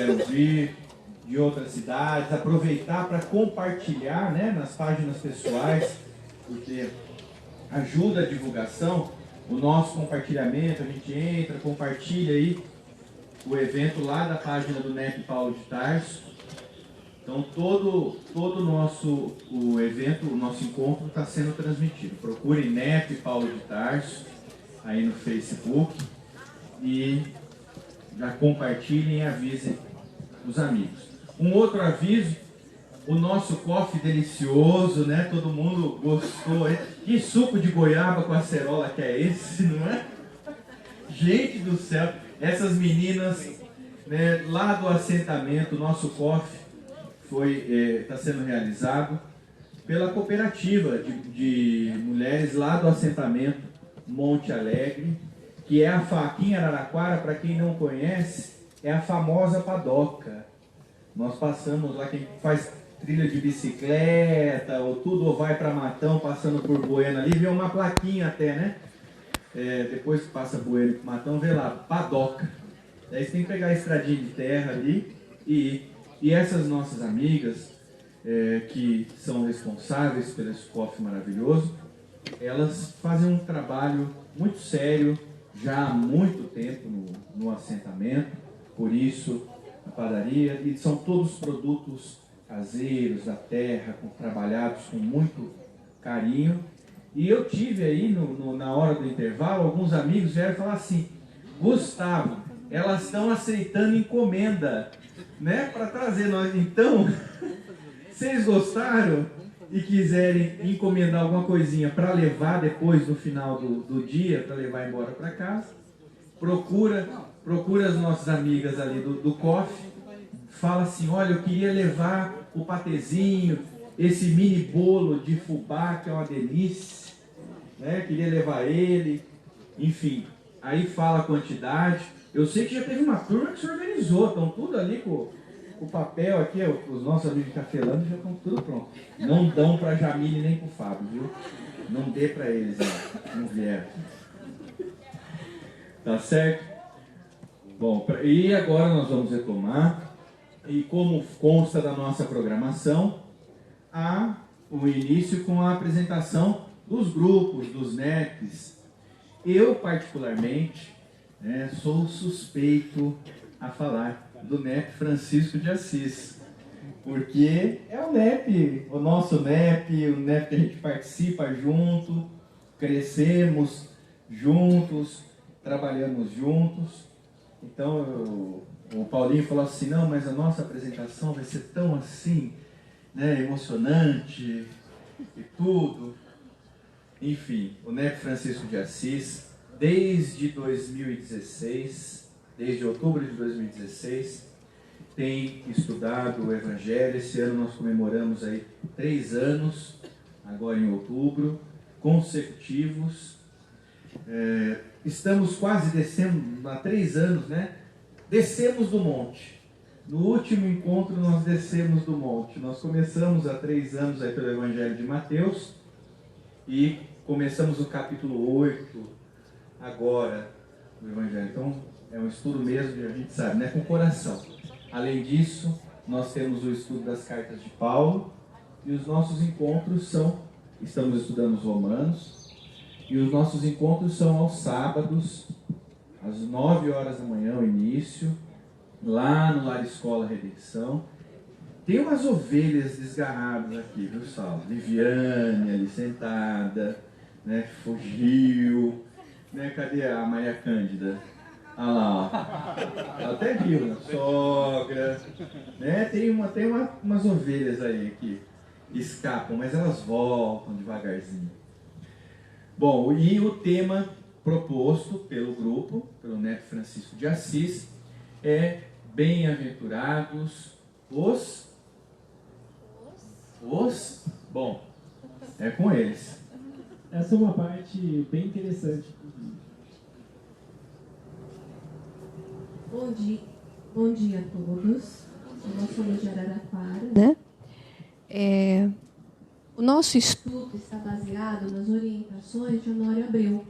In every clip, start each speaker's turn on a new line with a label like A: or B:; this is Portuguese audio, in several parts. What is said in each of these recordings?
A: puderam vir de outras cidades, aproveitar para compartilhar, né, nas páginas pessoais, porque ajuda a divulgação, o nosso compartilhamento, a gente entra, compartilha aí o evento lá da página do NEP Paulo de Tarso. Então todo o evento, o nosso encontro está sendo transmitido. Procure NEP Paulo de Tarso aí no Facebook e já compartilhem e avisem os amigos. Um outro aviso, o nosso coffee delicioso, né? Todo mundo gostou. Que suco de goiaba com acerola que é esse, não é? Gente do céu, essas meninas, né, lá do assentamento, nosso coffee está sendo realizado pela cooperativa de mulheres lá do assentamento Monte Alegre, que é aqui em Araraquara, para quem não conhece, é a famosa padoca. Nós passamos lá, quem faz trilha de bicicleta, ou tudo, ou vai para Matão, passando por Bueno ali, vê uma plaquinha até, né? Depois que passa Bueno para Matão, vê lá, padoca. Daí você tem que pegar a estradinha de terra ali e ir. E essas nossas amigas, que são responsáveis pelo esse coffee maravilhoso, elas fazem um trabalho muito sério, já há muito tempo no assentamento, por isso a padaria, e são todos produtos caseiros, da terra, trabalhados com muito carinho. E eu tive aí, na hora do intervalo, alguns amigos vieram falar assim: Gustavo, elas estão aceitando encomenda, né, para trazer nós. Então, vocês gostaram e quiserem encomendar alguma coisinha para levar depois no final do dia, para levar embora para casa, procura as nossas amigas ali do coffee, fala assim: olha, eu queria levar o patezinho, esse mini bolo de fubá, que é uma delícia, né? Queria levar ele, enfim, aí fala a quantidade. Eu sei que já teve uma turma que se organizou, estão tudo ali com o papel aqui, os nossos amigos de Cafelândia já estão tudo pronto. Não dão para a Jamile nem para o Fábio, viu? Não dê para eles, não vieram. Tá certo? Bom, e agora nós vamos retomar, e como consta da nossa programação, o início com a apresentação dos grupos, dos NEPs. Eu, particularmente, sou suspeito a falar do NEP Francisco de Assis, porque é o NEP, o nosso NEP, o NEP que a gente participa junto, crescemos juntos, trabalhamos juntos. Então o Paulinho falou assim: não, mas a nossa apresentação vai ser tão assim, né, emocionante e tudo. Enfim, o NEP Francisco de Assis, desde 2016, desde outubro de 2016, tem estudado o Evangelho. Esse ano nós comemoramos aí 3 anos, agora em outubro, consecutivos. Estamos quase descendo, há 3 anos, né? Descemos do monte. No último encontro nós descemos do monte. Nós começamos há 3 anos aí pelo Evangelho de Mateus e começamos o capítulo 8 agora do Evangelho. Então é um estudo mesmo, a gente sabe, né? Com o coração. Além disso, nós temos o estudo das cartas de Paulo e os nossos encontros estamos estudando os Romanos. E os nossos encontros são aos sábados, às 9 horas da manhã, o início, lá no Lar Escola Redenção. Tem umas ovelhas desgarradas aqui, viu, Saulo? Viviane ali sentada, né? Fugiu, né? Cadê a Maria Cândida? Ah lá, ó. Ela até viu, né? Sogra, né? Tem umas ovelhas aí que escapam, mas elas voltam devagarzinho. Bom, e o tema proposto pelo grupo, pelo NEP Francisco de Assis, é Bem-aventurados Bom, é com eles.
B: Essa é uma parte bem interessante.
C: Bom dia a todos. Nós somos de Araraquara, né? O nosso estudo está baseado nas orientações de Honório Abreu.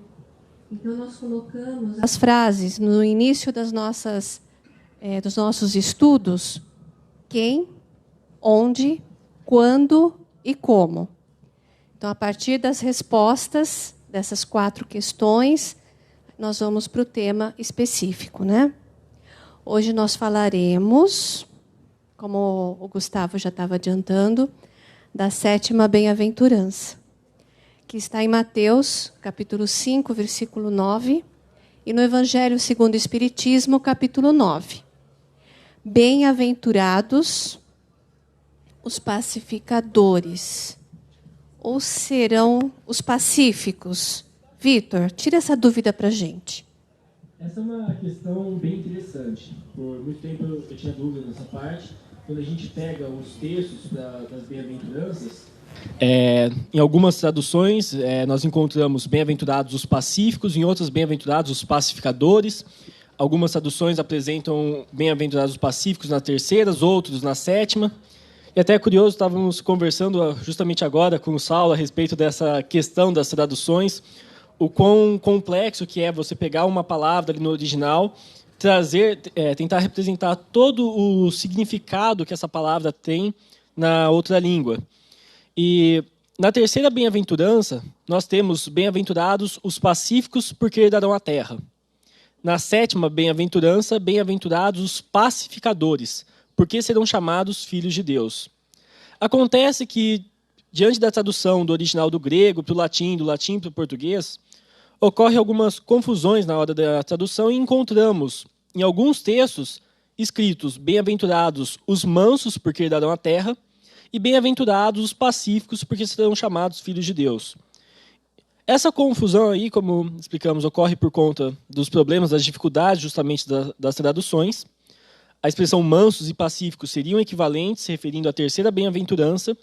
C: Então, nós colocamos as frases no início das nossas
D: dos nossos estudos quem, onde, quando e como. Então, a partir das respostas dessas 4 questões, nós vamos para o tema específico, né? Hoje nós falaremos, como o Gustavo já estava adiantando, da 7ª bem-aventurança, que está em Mateus, capítulo 5, versículo 9, e no Evangelho segundo o Espiritismo, capítulo 9. Bem-aventurados os pacificadores, ou serão os pacíficos? Vitor, tira essa dúvida para a gente.
B: Essa é uma questão bem interessante. Por muito tempo eu tinha dúvida nessa parte. Quando a gente pega os textos das bem-aventuranças, em algumas traduções nós encontramos bem-aventurados os pacíficos, em outras bem-aventurados os pacificadores. Algumas traduções apresentam bem-aventurados os pacíficos na 3ª, outros na 7ª. E até é curioso, estávamos conversando justamente agora com o Saulo a respeito dessa questão das traduções, o quão complexo que é você pegar uma palavra ali no original, tentar representar todo o significado que essa palavra tem na outra língua. E na 3ª bem-aventurança, nós temos bem-aventurados os pacíficos, porque herdarão a terra. Na 7ª bem-aventurança, bem-aventurados os pacificadores, porque serão chamados filhos de Deus. Acontece que, diante da tradução do original do grego para o latim, do latim para o português, ocorrem algumas confusões na hora da tradução e encontramos, em alguns textos, escritos bem-aventurados os mansos, porque herdarão a terra, e bem-aventurados os pacíficos, porque serão chamados filhos de Deus. Essa confusão aí, como explicamos, ocorre por conta dos problemas, das dificuldades justamente das traduções. A expressão mansos e pacíficos seriam equivalentes, se referindo à 3ª bem-aventurança,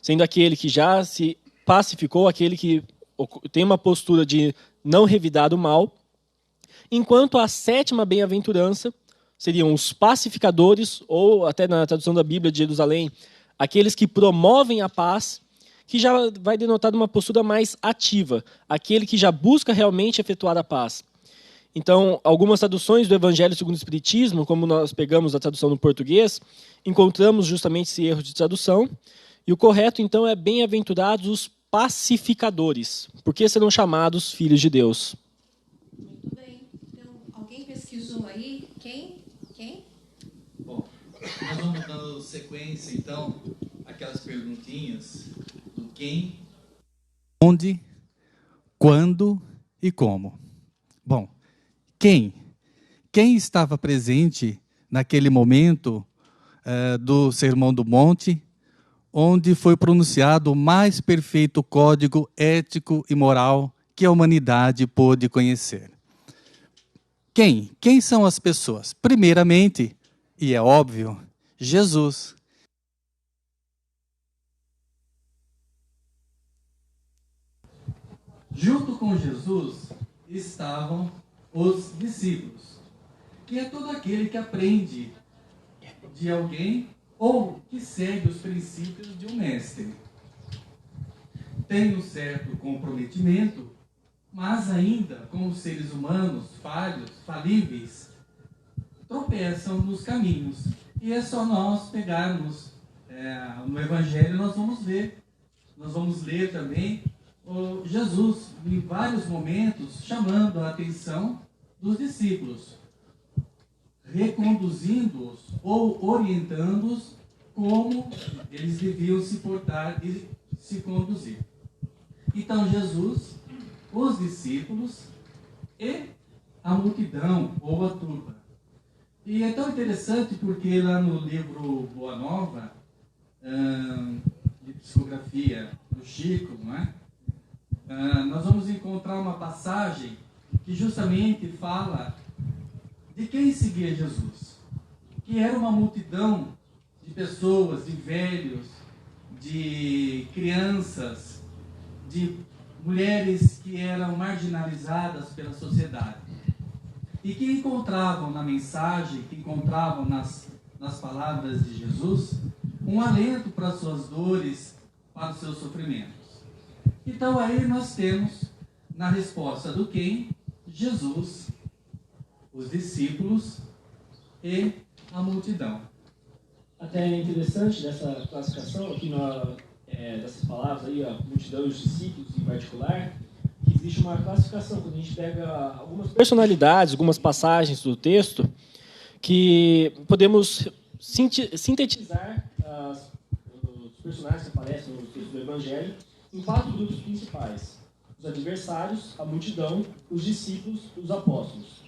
B: sendo aquele que já se pacificou, aquele que tem uma postura de não revidar o mal, enquanto a 7ª bem-aventurança seriam os pacificadores, ou até na tradução da Bíblia de Jerusalém, aqueles que promovem a paz, que já vai denotar uma postura mais ativa, aquele que já busca realmente efetuar a paz. Então, algumas traduções do Evangelho segundo o Espiritismo, como nós pegamos a tradução no português, encontramos justamente esse erro de tradução. E o correto, então, é bem-aventurados os pacificadores, porque serão chamados filhos de Deus.
D: Muito bem. Então, alguém pesquisou aí? Quem?
A: Bom, nós vamos dando sequência, então, aquelas perguntinhas do quem,
E: onde, quando e como. Bom, quem estava presente naquele momento do Sermão do Monte, onde foi pronunciado o mais perfeito código ético e moral que a humanidade pôde conhecer? Quem são as pessoas? Primeiramente, e é óbvio, Jesus. Junto com Jesus estavam os discípulos, que é todo aquele que aprende de alguém ou que segue os princípios de um mestre. Tem um certo comprometimento, mas ainda, como seres humanos falhos, falíveis, tropeçam nos caminhos. E é só nós pegarmos no Evangelho, nós vamos ler também Jesus, em vários momentos, chamando a atenção dos discípulos, reconduzindo-os ou orientando-os como eles deviam se portar e se conduzir. Então, Jesus, os discípulos e a multidão ou a turba. E é tão interessante porque lá no livro Boa Nova, de psicografia do Chico, não é? Nós vamos encontrar uma passagem que justamente fala de quem seguia Jesus, que era uma multidão de pessoas, de velhos, de crianças, de mulheres que eram marginalizadas pela sociedade e que encontravam na mensagem, que encontravam nas palavras de Jesus um alento para as suas dores, para os seus sofrimentos. Então aí nós temos na resposta do quem? Jesus, os discípulos e a multidão.
B: Até é interessante dessa classificação aqui dessas palavras aí, a multidão e os discípulos em particular, que existe uma classificação quando a gente pega algumas personalidades, algumas passagens do texto, que podemos sintetizar os personagens que aparecem no texto do Evangelho em 4 grupos principais: os adversários, a multidão, os discípulos e os apóstolos.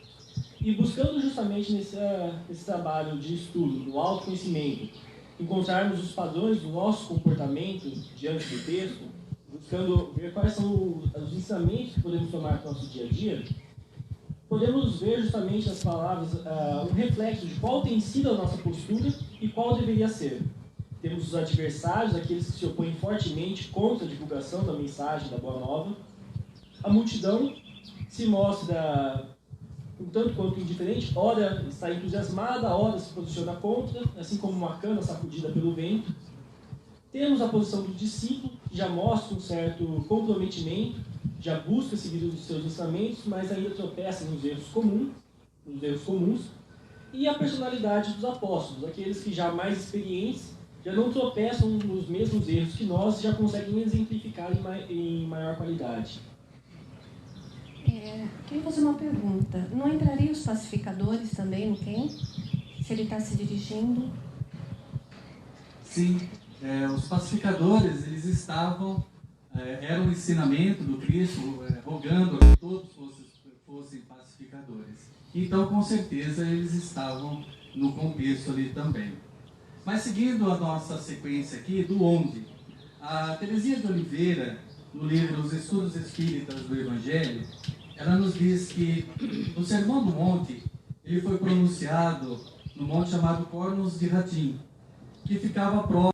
B: E buscando justamente nesse trabalho de estudo, do autoconhecimento, encontrarmos os padrões do nosso comportamento diante do texto, buscando ver quais são os ensinamentos que podemos tomar para o nosso dia a dia, podemos ver justamente nas palavras um reflexo de qual tem sido a nossa postura e qual deveria ser. Temos os adversários, aqueles que se opõem fortemente contra a divulgação da mensagem da Boa Nova. A multidão se mostra um tanto quanto indiferente, ora está entusiasmada, ora se posiciona contra, assim como uma cana sacudida pelo vento. Temos a posição do discípulo, que já mostra um certo comprometimento, já busca seguir os seus ensinamentos, mas ainda tropeça nos erros comuns. E a personalidade dos apóstolos, aqueles que já mais experientes, já não tropeçam nos mesmos erros que nós e já conseguem exemplificar em maior qualidade.
D: Queria fazer uma pergunta. Não entrariam os pacificadores também no quem? Se ele está se dirigindo?
E: Sim, os pacificadores, eles estavam, era um ensinamento do Cristo, rogando que todos fossem pacificadores. Então, com certeza, eles estavam no contexto ali também. Mas seguindo a nossa sequência aqui, do onde? A Teresinha de Oliveira, no livro Os Estudos Espíritas do Evangelho, ela nos diz que o Sermão do Monte, ele foi pronunciado no monte chamado Cornos de Ratim, que ficava próximo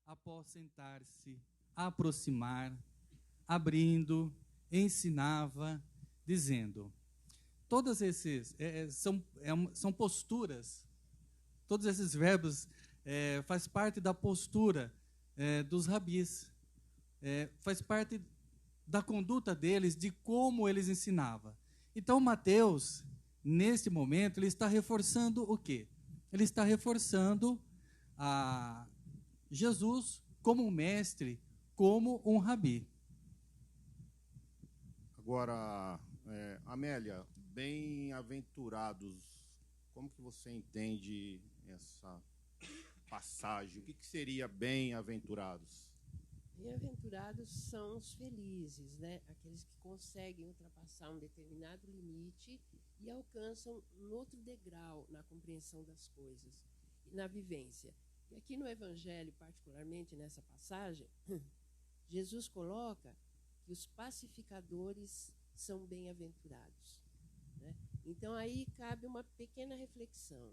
E: após sentar-se, aproximar, abrindo, ensinava, dizendo. Todos esses são posturas, todos esses verbos faz parte da postura dos rabis, faz parte da conduta deles, de como eles ensinavam. Então, Mateus, neste momento, ele está reforçando o quê? Ele está reforçando a Jesus como um mestre, como um rabi.
F: Agora, Amélia, bem-aventurados, como que você entende essa passagem? O que seria bem-aventurados?
G: Bem-aventurados são os felizes, né? Aqueles que conseguem ultrapassar um determinado limite e alcançam um outro degrau na compreensão das coisas e na vivência. E aqui no Evangelho, particularmente nessa passagem, Jesus coloca que os pacificadores são bem-aventurados, né? Então, aí cabe uma pequena reflexão.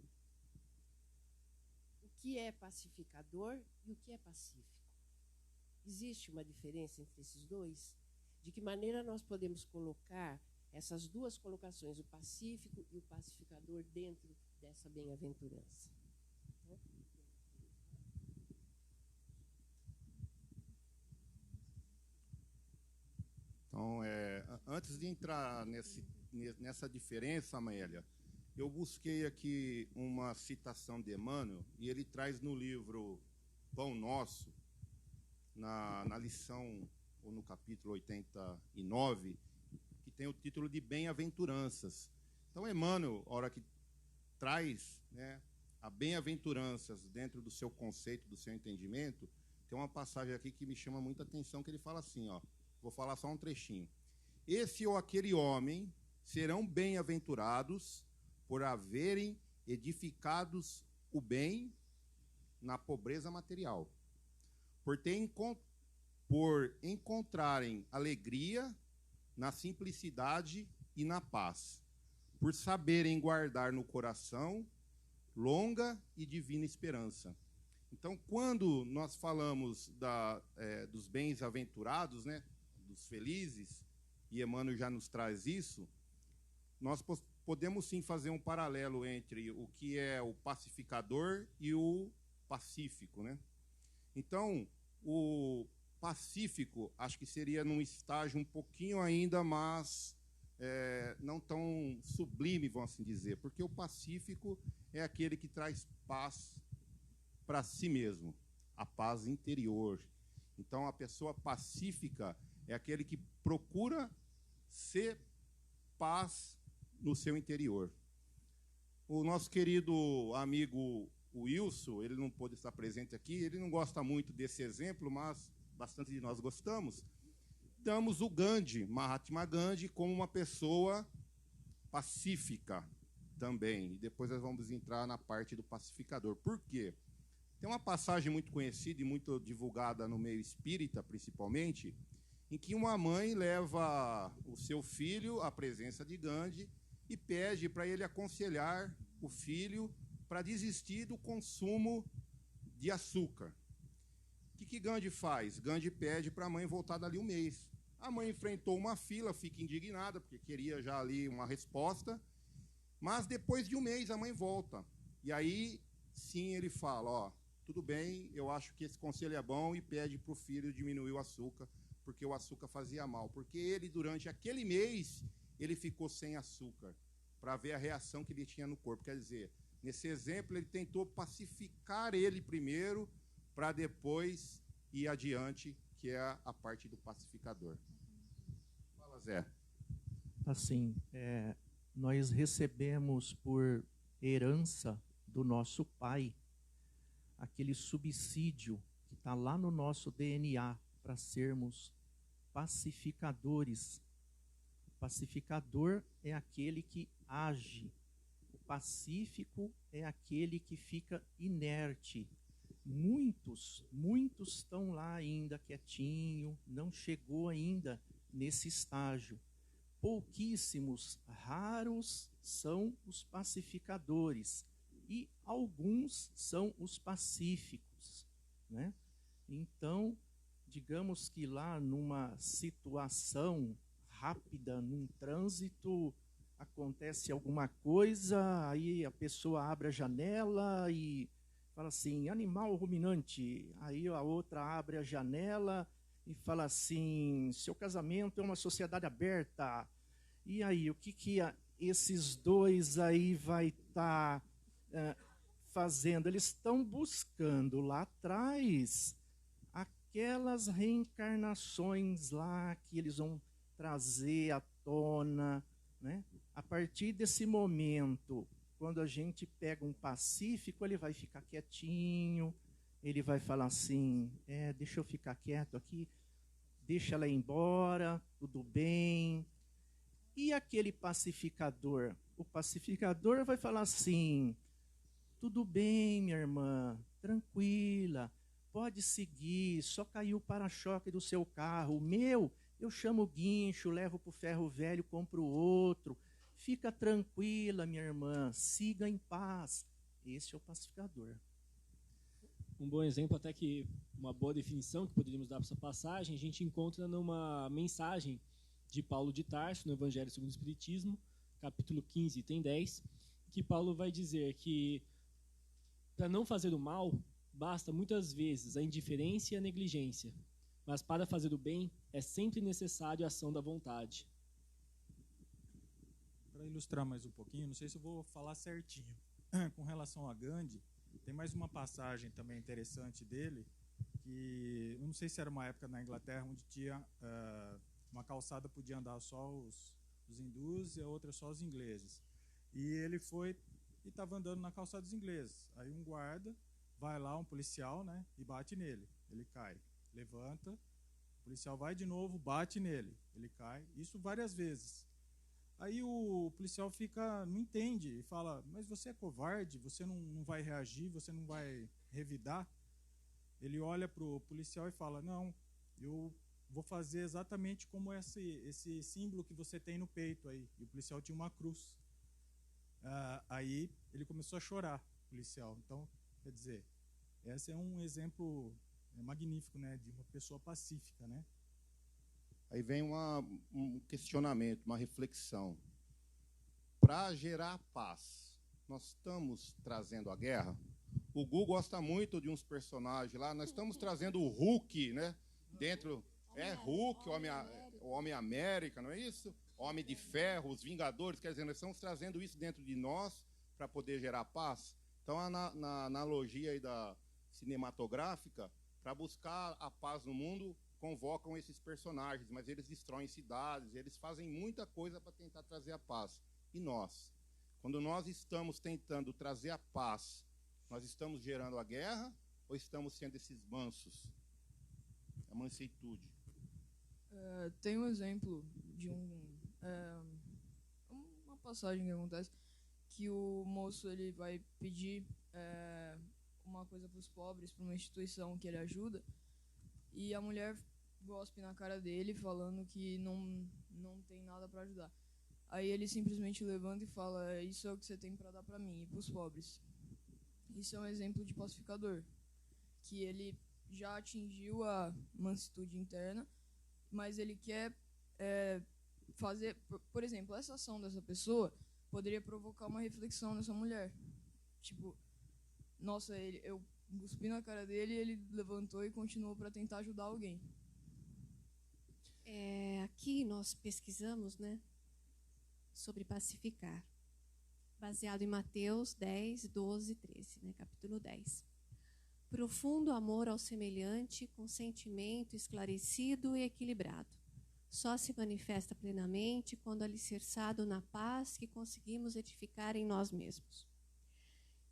G: O que é pacificador e o que é pacífico? Existe uma diferença entre esses dois? De que maneira nós podemos colocar essas duas colocações, o pacífico e o pacificador, dentro dessa bem-aventurança?
F: Então, antes de entrar nessa diferença, Amélia, eu busquei aqui uma citação de Emmanuel, e ele traz no livro Pão Nosso, na lição, ou no capítulo 89, que tem o título de Bem-aventuranças. Então, Emmanuel, a hora que traz, né, a bem-aventuranças dentro do seu conceito, do seu entendimento, tem uma passagem aqui que me chama muita atenção, que ele fala assim, ó, vou falar só um trechinho. Esse ou aquele homem serão bem-aventurados por haverem edificados o bem na pobreza material, por encontrarem alegria na simplicidade e na paz, por saberem guardar no coração longa e divina esperança. Então, quando nós falamos dos bens-aventurados, né, dos felizes, e Emmanuel já nos traz isso, nós podemos sim fazer um paralelo entre o que é o pacificador e o pacífico, né? Então, o pacífico, acho que seria num estágio um pouquinho ainda mais, não tão sublime, vamos assim dizer, porque o pacífico é aquele que traz paz para si mesmo, a paz interior. Então, a pessoa pacífica é aquele que procura ser paz no seu interior. O nosso querido amigo Wilson, ele não pôde estar presente aqui, ele não gosta muito desse exemplo, mas bastante de nós gostamos. Damos o Gandhi, Mahatma Gandhi, como uma pessoa pacífica também. E depois nós vamos entrar na parte do pacificador. Por quê? Tem uma passagem muito conhecida e muito divulgada no meio espírita, principalmente, em que uma mãe leva o seu filho à presença de Gandhi e pede para ele aconselhar o filho para desistir do consumo de açúcar. O que Gandhi faz? Gandhi pede para a mãe voltar dali um mês. A mãe enfrentou uma fila, fica indignada, porque queria já ali uma resposta, mas depois de um mês a mãe volta. E aí, sim, ele fala, ó, tudo bem, eu acho que esse conselho é bom, e pede para o filho diminuir o açúcar, porque o açúcar fazia mal. Porque ele, durante aquele mês, ele ficou sem açúcar, para ver a reação que ele tinha no corpo. Quer dizer, nesse exemplo, ele tentou pacificar ele primeiro, para depois ir adiante, que é a parte do pacificador. Fala, Zé.
H: Assim, nós recebemos por herança do nosso pai aquele subsídio que está lá no nosso DNA para sermos pacificadores. O pacificador é aquele que age. O pacífico é aquele que fica inerte. Muitos estão lá ainda quietinho, não chegou ainda nesse estágio. Pouquíssimos, raros são os pacificadores e alguns são os pacíficos, né? Então, digamos que lá numa situação rápida, num trânsito, acontece alguma coisa, aí a pessoa abre a janela e fala assim, animal ruminante. Aí a outra abre a janela e fala assim, seu casamento é uma sociedade aberta. E aí, o que esses dois aí vai estar fazendo? Eles estão buscando lá atrás aquelas reencarnações lá que eles vão trazer à tona, né? A partir desse momento, quando a gente pega um pacífico, ele vai ficar quietinho, ele vai falar assim, deixa eu ficar quieto aqui, deixa ela ir embora, tudo bem. E aquele pacificador? O pacificador vai falar assim, tudo bem, minha irmã, tranquila, pode seguir, só caiu o para-choque do seu carro, o meu, eu chamo o guincho, levo para o ferro velho, compro outro, Fica tranquila, minha irmã, siga em paz. Esse é o pacificador.
B: Um bom exemplo, até que uma boa definição que poderíamos dar para essa passagem, a gente encontra numa mensagem de Paulo de Tarso, no Evangelho segundo o Espiritismo, capítulo 15, item 10, que Paulo vai dizer que para não fazer o mal, basta muitas vezes a indiferença e a negligência, mas para fazer o bem é sempre necessário a ação da vontade.
I: Para ilustrar mais um pouquinho, não sei se eu vou falar certinho, com relação a Gandhi, tem mais uma passagem também interessante dele, que eu não sei se era uma época na Inglaterra onde tinha uma calçada podia andar só os hindus e a outra só os ingleses. E ele foi e estava andando na calçada dos ingleses. Aí um guarda vai lá, um policial, né, e bate nele. Ele cai, levanta, o policial vai de novo, bate nele, ele cai. Isso várias vezes. Aí o policial não entende e fala, mas você é covarde, você não vai reagir, você não vai revidar? Ele olha para o policial e fala, não, eu vou fazer exatamente como esse símbolo que você tem no peito aí. E o policial tinha uma cruz. Aí ele começou a chorar, o policial. Então, quer dizer, esse é um exemplo magnífico, né, de uma pessoa pacífica, né?
F: Aí vem um questionamento, uma reflexão. Para gerar paz, nós estamos trazendo a guerra? O Gu gosta muito de uns personagens lá. Nós estamos trazendo o Hulk, né? Dentro, Hulk, o Homem-América, não é isso? Homem de Ferro, os Vingadores. Quer dizer, nós estamos trazendo isso dentro de nós para poder gerar paz. Então, na analogia aí da cinematográfica, para buscar a paz no mundo, convocam esses personagens, mas eles destroem cidades, eles fazem muita coisa para tentar trazer a paz. E nós? Quando nós estamos tentando trazer a paz, nós estamos gerando a guerra ou estamos sendo esses mansos? A mansuetude.
J: Tem um exemplo de uma passagem que acontece que o moço ele vai pedir uma coisa para os pobres, para uma instituição que ele ajuda, e a mulher gospe na cara dele falando que não tem nada para ajudar. Aí ele simplesmente levanta e fala, isso é o que você tem para dar para mim e para os pobres. Isso é um exemplo de pacificador, que ele já atingiu a mansitude interna, mas ele quer fazer, por exemplo, essa ação dessa pessoa poderia provocar uma reflexão nessa mulher. Tipo, nossa, eu cuspi na cara dele e ele levantou e continuou para tentar ajudar alguém.
D: Aqui nós pesquisamos, né, sobre pacificar, baseado em Mateus 10, 12, 13, né, capítulo 10. Profundo amor ao semelhante, com sentimento esclarecido e equilibrado. Só se manifesta plenamente quando alicerçado na paz que conseguimos edificar em nós mesmos.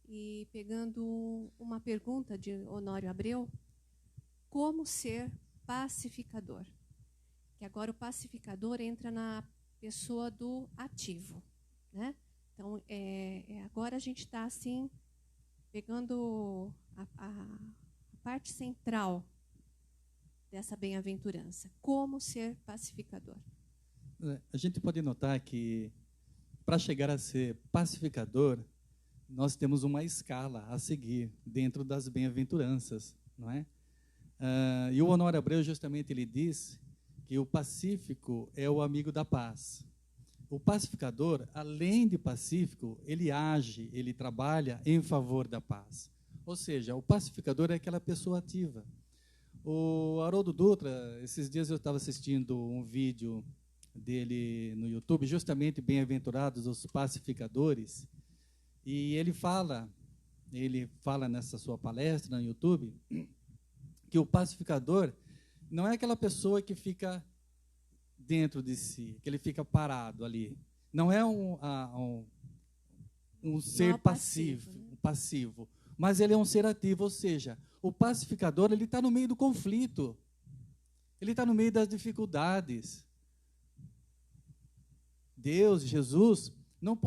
D: E pegando uma pergunta de Honório Abreu, como ser pacificador? Que agora o pacificador entra na pessoa do ativo, né? Então, agora a gente está assim, pegando a parte central dessa bem-aventurança. Como ser pacificador?
K: A gente pode notar que, para chegar a ser pacificador, nós temos uma escala a seguir dentro das bem-aventuranças, não é? E o Honório Abreu, justamente, ele diz que o pacífico é o amigo da paz. O pacificador, além de pacífico, ele age, ele trabalha em favor da paz. Ou seja, o pacificador é aquela pessoa ativa. O Haroldo Dutra, esses dias eu estava assistindo um vídeo dele no YouTube, justamente Bem-aventurados os pacificadores, e ele fala nessa sua palestra no YouTube que o pacificador não é aquela pessoa que fica dentro de si, que ele fica parado ali. Não é um ser passivo, mas ele é um ser ativo, ou seja, o pacificador ele está no meio do conflito, ele está no meio das dificuldades. Deus, Jesus, não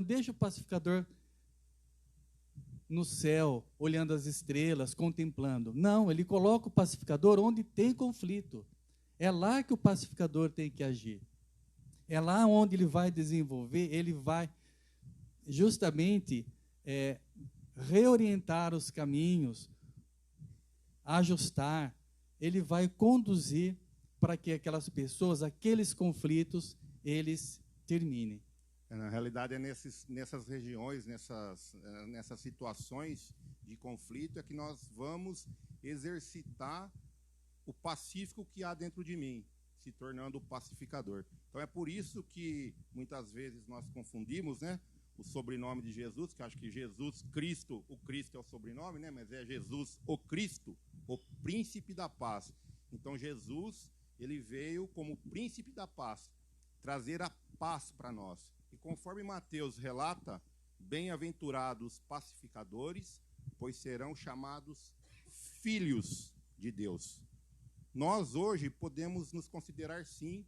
K: deixa o pacificador no céu, olhando as estrelas, contemplando. Não, ele coloca o pacificador onde tem conflito. É lá que o pacificador tem que agir. É lá onde ele vai desenvolver, ele vai justamente reorientar os caminhos, ajustar, ele vai conduzir para que aquelas pessoas, aqueles conflitos, eles terminem.
F: Na realidade, é nessas regiões, nessas situações de conflito, é que nós vamos exercitar o pacífico que há dentro de mim, se tornando o pacificador. Então, é por isso que, muitas vezes, nós confundimos, né, o sobrenome de Jesus, que acho que Jesus Cristo, o Cristo é o sobrenome, né, mas é Jesus o Cristo, o príncipe da paz. Então, Jesus, ele veio como príncipe da paz, trazer a paz para nós. E conforme Mateus relata, bem-aventurados pacificadores, pois serão chamados filhos de Deus. Nós hoje podemos nos considerar, sim,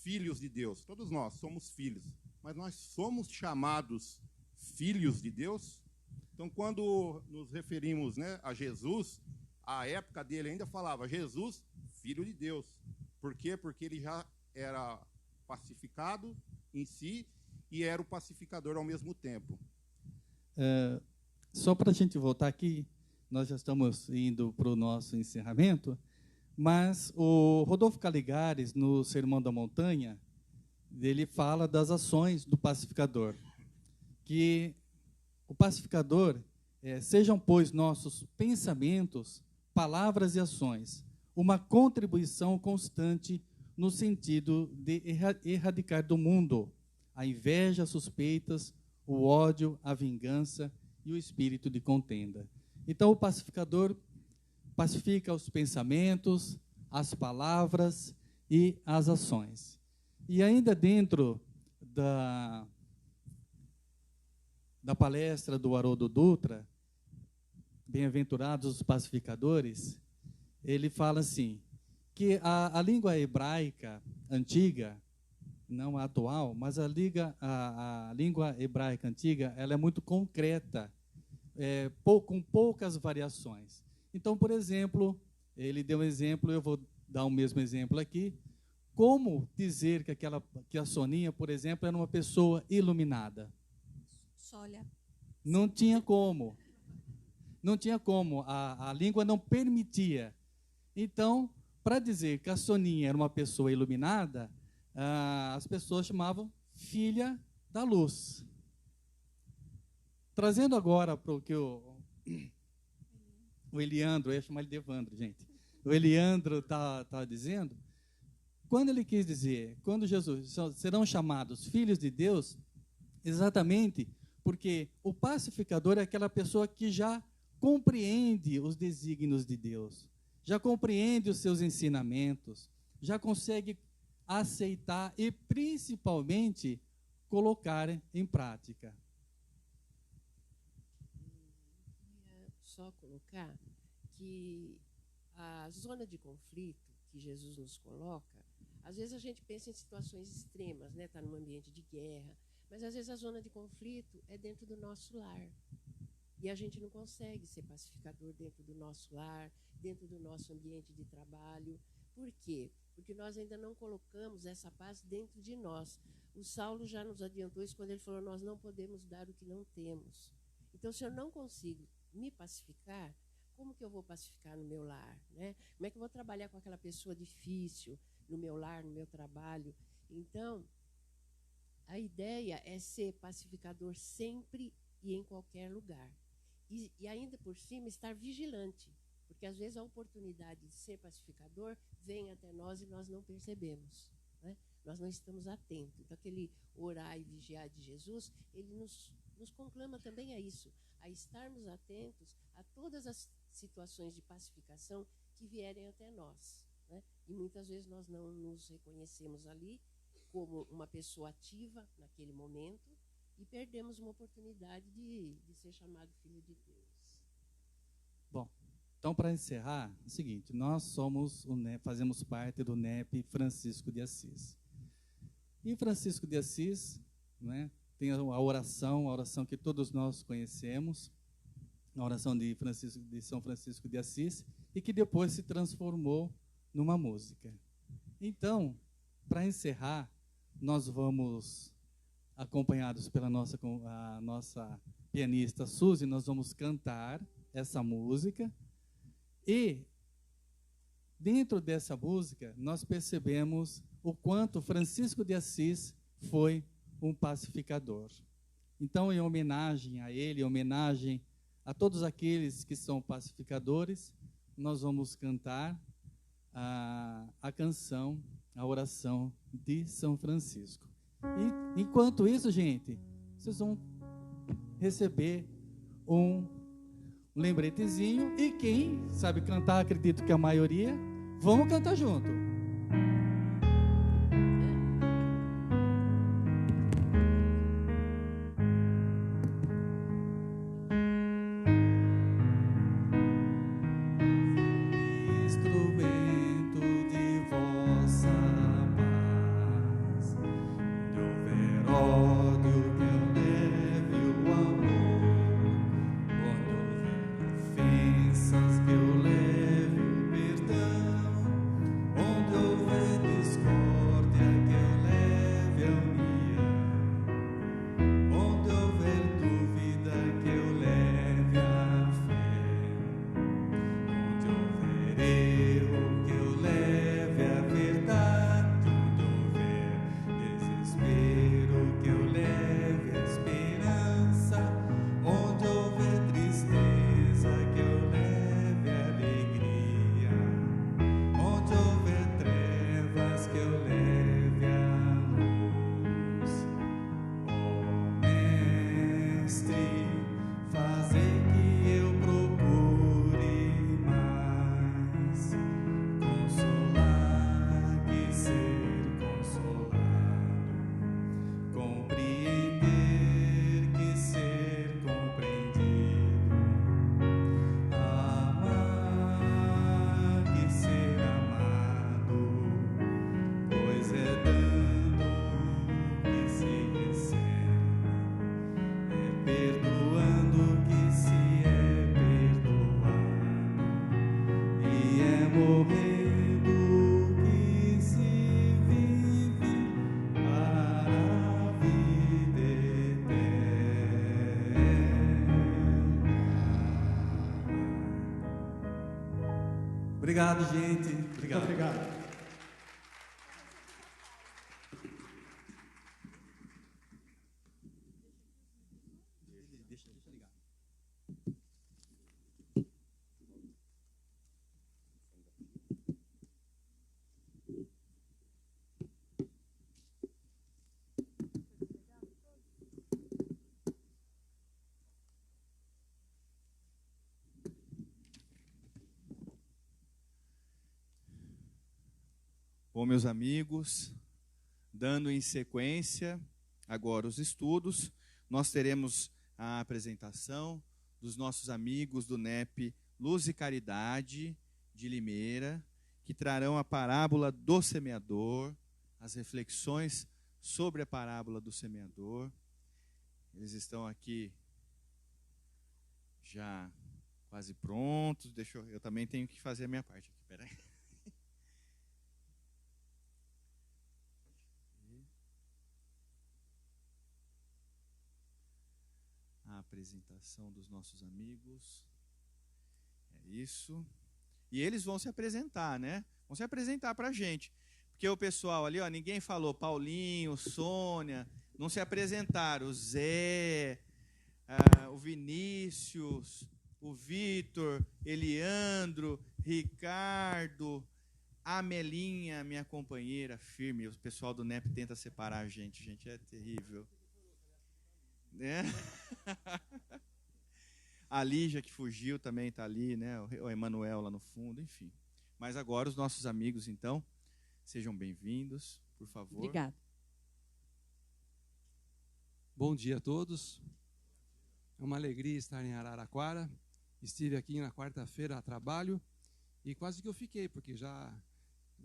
F: filhos de Deus. Todos nós somos filhos. Mas nós somos chamados filhos de Deus? Então, quando nos referimos, né, a Jesus, a época dele ainda falava Jesus, filho de Deus. Por quê? Porque ele já era pacificado em si e era o pacificador ao mesmo tempo.
K: Só para a gente voltar aqui, nós já estamos indo para o nosso encerramento, mas o Rodolfo Caligares, no Sermão da Montanha, ele fala das ações do pacificador, que o pacificador, sejam, pois, nossos pensamentos, palavras e ações, uma contribuição constante no sentido de erradicar do mundo a inveja, as suspeitas, o ódio, a vingança e o espírito de contenda. Então, o pacificador pacifica os pensamentos, as palavras e as ações. E ainda dentro da palestra do Haroldo Dutra, Bem-aventurados os pacificadores, ele fala assim, que a língua hebraica antiga, não a atual, mas a língua hebraica antiga, ela é muito concreta, com poucas variações. Então, por exemplo, ele deu um exemplo, eu vou dar o mesmo exemplo aqui. Como dizer que a Soninha, por exemplo, era uma pessoa iluminada?
D: Olha.
K: Não tinha como. Não tinha como. A língua não permitia. Então, para dizer que a Soninha era uma pessoa iluminada, as pessoas chamavam filha da luz. Trazendo agora para o que o Eliandro, eu ia chamar ele de Evandro, gente. O Eliandro está dizendo, quando ele quis dizer, quando Jesus serão chamados filhos de Deus, exatamente porque o pacificador é aquela pessoa que já compreende os desígnios de Deus, já compreende os seus ensinamentos, já consegue aceitar e, principalmente, colocar em prática.
G: Só colocar que a zona de conflito que Jesus nos coloca, às vezes a gente pensa em situações extremas, né? Está num ambiente de guerra, mas às vezes a zona de conflito é dentro do nosso lar. E a gente não consegue ser pacificador dentro do nosso lar, dentro do nosso ambiente de trabalho. Por quê? Porque nós ainda não colocamos essa paz dentro de nós. O Saulo já nos adiantou isso quando ele falou, nós não podemos dar o que não temos. Então, se eu não consigo me pacificar, como que eu vou pacificar no meu lar, né? Como é que eu vou trabalhar com aquela pessoa difícil no meu lar, no meu trabalho? Então, a ideia é ser pacificador sempre e em qualquer lugar. E ainda por cima, estar vigilante, porque às vezes a oportunidade de ser pacificador vem até nós e nós não percebemos, né? Nós não estamos atentos. Então, aquele orar e vigiar de Jesus, ele nos conclama também a isso, a estarmos atentos a todas as situações de pacificação que vierem até nós, né? E muitas vezes nós não nos reconhecemos ali como uma pessoa ativa naquele momento e perdemos uma oportunidade de ser chamado filho de Deus.
K: Bom, então, para encerrar, é o seguinte, nós somos fazemos parte do NEP Francisco de Assis. E Francisco de Assis, né, tem a oração que todos nós conhecemos, a oração de São Francisco de Assis, e que depois se transformou numa música. Então, para encerrar, nós vamos, acompanhados pela a nossa pianista Suzy, nós vamos cantar essa música. E, dentro dessa música, nós percebemos o quanto Francisco de Assis foi um pacificador. Então, em homenagem a ele, em homenagem a todos aqueles que são pacificadores, nós vamos cantar a canção, a oração de São Francisco. E, enquanto isso, gente, vocês vão receber um lembretezinho, e quem sabe cantar, acredito que a maioria, vamos cantar junto.
L: Obrigado, gente. Obrigado.
M: Muito obrigado.
K: Deixa eu ligar.
A: Bom, meus amigos, dando em sequência agora os estudos, nós teremos a apresentação dos nossos amigos do NEP Luz e Caridade de Limeira, que trarão a parábola do semeador, as reflexões sobre a parábola do semeador. Eles estão aqui já quase prontos. Eu também tenho que fazer a minha parte aqui, peraí. A apresentação dos nossos amigos. É isso. E eles vão se apresentar, né? Vão se apresentar para a gente. Porque o pessoal ali, ó, ninguém falou, Paulinho, Sônia, não se apresentaram. O Zé, o Vinícius, o Vitor, Eliandro, Ricardo, a Melinha, minha companheira firme. O pessoal do NEP tenta separar a gente. Gente, é terrível. Né? A Lígia, que fugiu, também está ali, né? O Emanuel lá no fundo, enfim. Mas agora os nossos amigos, então, sejam bem-vindos, por favor.
N: Obrigada. Bom dia a todos. É uma alegria estar em Araraquara. Estive aqui na quarta-feira a trabalho e quase que eu fiquei, porque já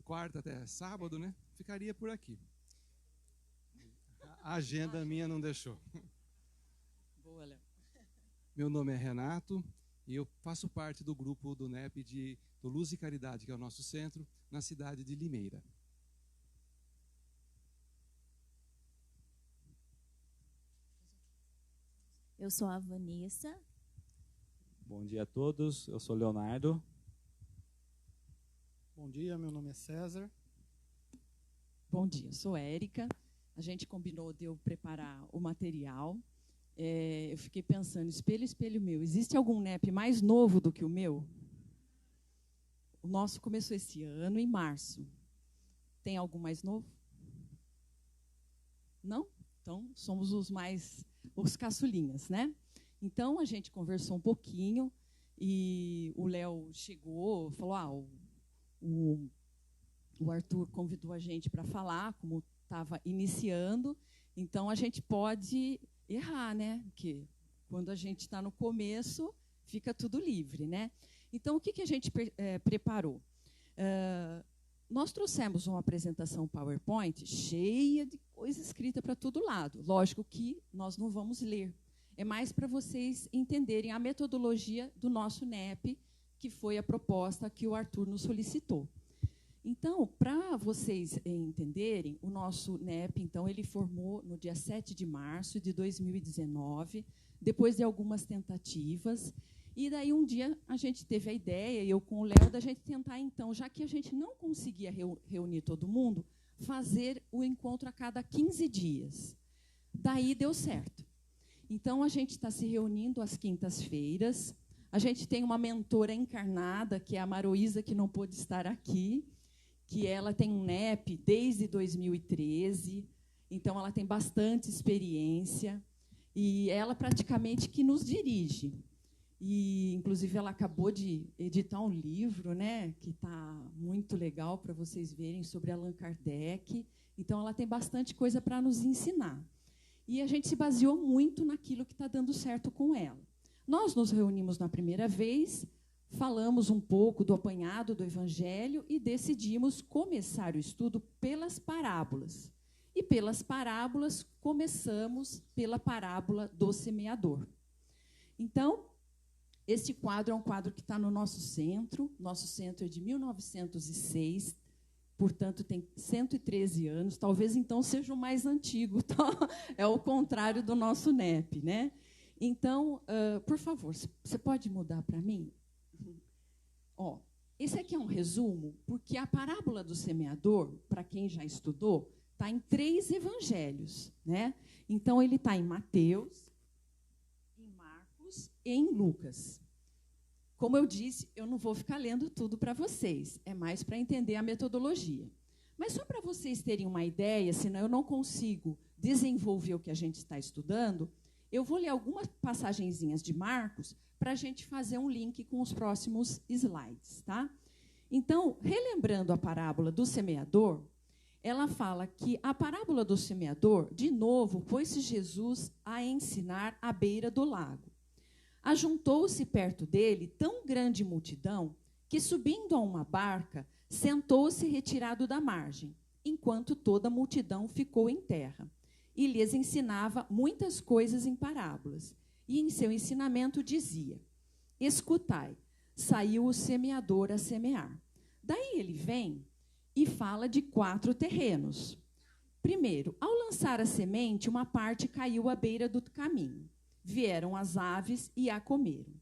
N: quarta até sábado, né? Ficaria por aqui. A agenda minha não deixou.
O: Boa, Léo.
N: Meu nome é Renato e eu faço parte do grupo do NEP do Luz e Caridade, que é o nosso centro, na cidade de Limeira.
L: Eu sou a Vanessa.
M: Bom dia a todos, eu sou Leonardo.
P: Bom dia, meu nome é César.
O: Bom dia, eu sou Érica. A gente combinou de eu preparar o material. Eu fiquei pensando, espelho, espelho meu, existe algum NEP mais novo do que o meu? O nosso começou esse ano, em março. Tem algum mais novo? Não? Então, somos os caçulinhas, né? Então, a gente conversou um pouquinho e o Léo chegou, falou, o Arthur convidou a gente para falar, como estava iniciando, então a gente pode errar, né? Porque quando a gente está no começo, fica tudo livre, né? Então, o que a gente preparou? Nós trouxemos uma apresentação PowerPoint cheia de coisa escrita para todo lado. Lógico que nós não vamos ler. É mais para vocês entenderem a metodologia do nosso NEP, que foi a proposta que o Arthur nos solicitou. Então, para vocês entenderem, o nosso NEP, então, ele formou no dia 7 de março de 2019, depois de algumas tentativas. E daí, um dia, a gente teve a ideia, eu com o Léo, da gente tentar, então, já que a gente não conseguia reunir todo mundo, fazer o encontro a cada 15 dias. Daí, deu certo. Então, a gente está se reunindo às quintas-feiras. A gente tem uma mentora encarnada, que é a Maroísa, que não pôde estar aqui, que ela tem um NEP desde 2013, então ela tem bastante experiência, e ela praticamente que nos dirige. E, inclusive, ela acabou de editar um livro, né, que está muito legal para vocês verem, sobre Allan Kardec. Então, ela tem bastante coisa para nos ensinar. E a gente se baseou muito naquilo que está dando certo com ela. Nós nos reunimos na primeira vez, falamos um pouco do apanhado do Evangelho e decidimos começar o estudo pelas parábolas. E pelas parábolas, começamos pela parábola do semeador. Então, este quadro é um quadro que está no nosso centro. Nosso centro é de 1906, portanto, tem 113 anos. Talvez, então, seja o mais antigo. Tá? É o contrário do nosso NEP, né? Então, por favor, você pode mudar para mim? Ó, esse aqui é um resumo, porque a parábola do semeador, para quem já estudou, está em 3 evangelhos, né? Então, ele está em Mateus, em Marcos e em Lucas. Como eu disse, eu não vou ficar lendo tudo para vocês, é mais para entender a metodologia. Mas só para vocês terem uma ideia, senão eu não consigo desenvolver o que a gente está estudando, eu vou ler algumas passagenzinhas de Marcos para a gente fazer um link com os próximos slides, tá? Então, relembrando a parábola do semeador, ela fala que a parábola do semeador, de novo, pôs-se Jesus a ensinar à beira do lago. Ajuntou-se perto dele tão grande multidão que, subindo a uma barca, sentou-se retirado da margem, enquanto toda a multidão ficou em terra. E lhes ensinava muitas coisas em parábolas. E em seu ensinamento dizia: escutai, saiu o semeador a semear. Daí ele vem e fala de 4 terrenos. Primeiro, ao lançar a semente, uma parte caiu à beira do caminho. Vieram as aves e a comeram.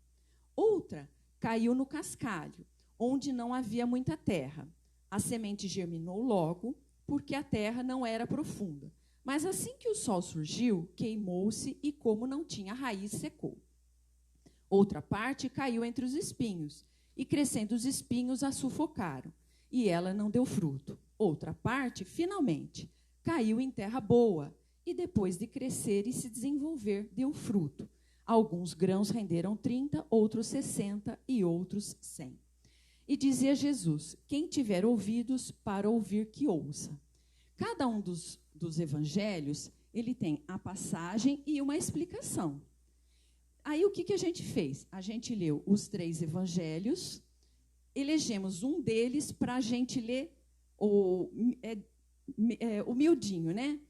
O: Outra caiu no cascalho, onde não havia muita terra. A semente germinou logo, porque a terra não era profunda. Mas assim que o sol surgiu, queimou-se e, como não tinha raiz, secou. Outra parte caiu entre os espinhos, e crescendo os espinhos a sufocaram, e ela não deu fruto. Outra parte, finalmente, caiu em terra boa, e depois de crescer e se desenvolver, deu fruto. Alguns grãos renderam 30, outros 60 e outros 100. E dizia Jesus: quem tiver ouvidos para ouvir, que ouça. Cada um dos evangelhos, ele tem a passagem e uma explicação. Aí, o que a gente fez? A gente leu os 3 evangelhos, elegemos um deles para a gente ler o miudinho, né?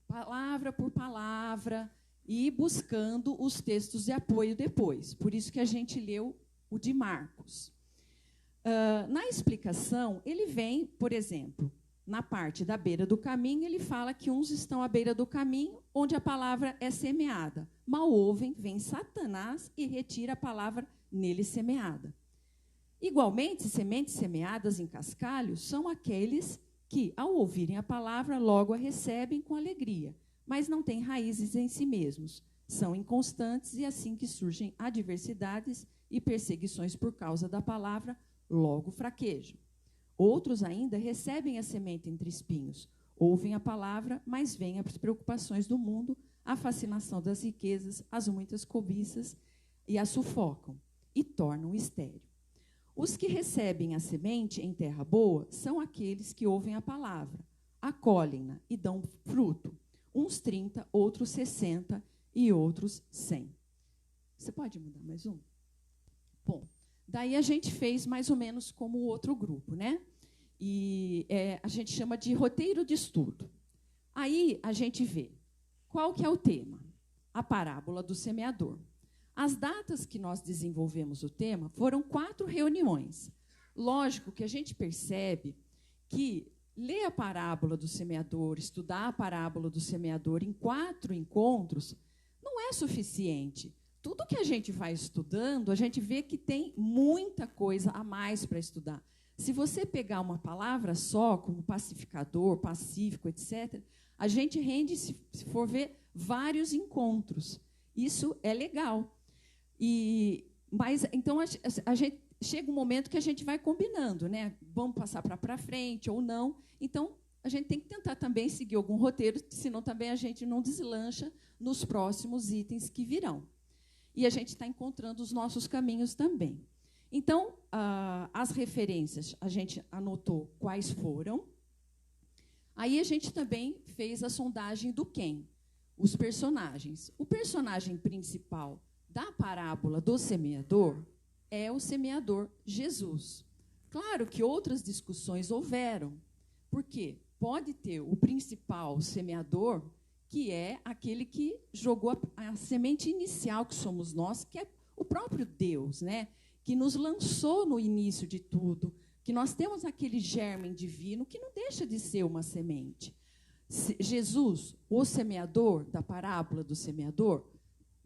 O: Palavra por palavra, e ir buscando os textos de apoio depois. Por isso que a gente leu o de Marcos. Na explicação, ele vem, por exemplo, na parte da beira do caminho, ele fala que uns estão à beira do caminho, onde a palavra é semeada. Mal ouvem, vem Satanás e retira a palavra nele semeada. Igualmente, sementes semeadas em cascalhos são aqueles que, ao ouvirem a palavra, logo a recebem com alegria, mas não têm raízes em si mesmos. São inconstantes e assim que surgem adversidades e perseguições por causa da palavra, logo fraquejam. Outros ainda recebem a semente entre espinhos, ouvem a palavra, mas veem as preocupações do mundo, a fascinação das riquezas, as muitas cobiças e a sufocam e tornam estéril. Os que recebem a semente em terra boa são aqueles que ouvem a palavra, acolhem-na e dão fruto, uns 30, outros 60 e outros 100. Você pode mudar mais um? Bom, daí a gente fez mais ou menos como o outro grupo, né? E a gente chama de roteiro de estudo. Aí a gente vê qual que é o tema, a parábola do semeador. As datas que nós desenvolvemos o tema foram 4 reuniões. Lógico que a gente percebe que ler a parábola do semeador, estudar a parábola do semeador em 4 encontros não é suficiente. Tudo que a gente vai estudando, a gente vê que tem muita coisa a mais para estudar. Se você pegar uma palavra só, como pacificador, pacífico, etc., a gente rende, se for ver, vários encontros. Isso é legal. Mas então a gente chega um momento que a gente vai combinando, né? Vamos passar para frente ou não. Então a gente tem que tentar também seguir algum roteiro, senão também a gente não deslancha nos próximos itens que virão. E a gente está encontrando os nossos caminhos também. Então, as referências, a gente anotou quais foram. Aí a gente também fez a sondagem do quem? Os personagens. O personagem principal da parábola do semeador é o semeador Jesus. Claro que outras discussões houveram. Por quê? Pode ter o principal semeador, que é aquele que jogou a semente inicial, que somos nós, que é o próprio Deus, né? Que nos lançou no início de tudo, que nós temos aquele germe divino que não deixa de ser uma semente. Jesus, o semeador da parábola do semeador,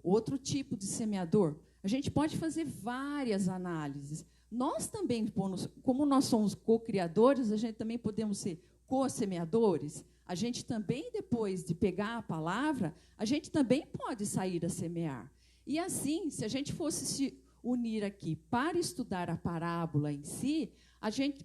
O: outro tipo de semeador, a gente pode fazer várias análises. Nós também, como nós somos co-criadores, a gente também podemos ser co-semeadores. A gente também, depois de pegar a palavra, a gente também pode sair a semear. E assim, se a gente fosse se unir aqui para estudar a parábola em si,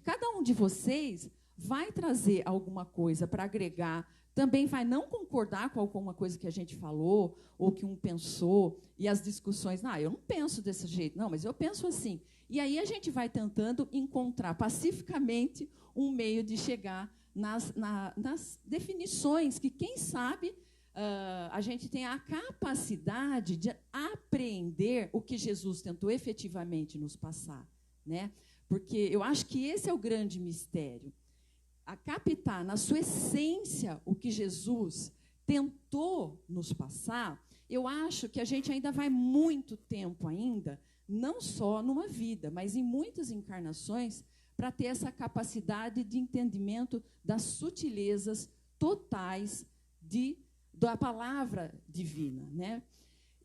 O: cada um de vocês vai trazer alguma coisa para agregar, também vai não concordar com alguma coisa que a gente falou, ou que um pensou, e as discussões, eu não penso desse jeito, não, mas eu penso assim. E aí a gente vai tentando encontrar pacificamente um meio de chegar nas definições que, quem sabe, a gente tem a capacidade de apreender o que Jesus tentou efetivamente nos passar, né? Porque eu acho que esse é o grande mistério. A captar na sua essência o que Jesus tentou nos passar, eu acho que a gente ainda vai muito tempo ainda, não só numa vida, mas em muitas encarnações, para ter essa capacidade de entendimento das sutilezas totais da palavra divina, né?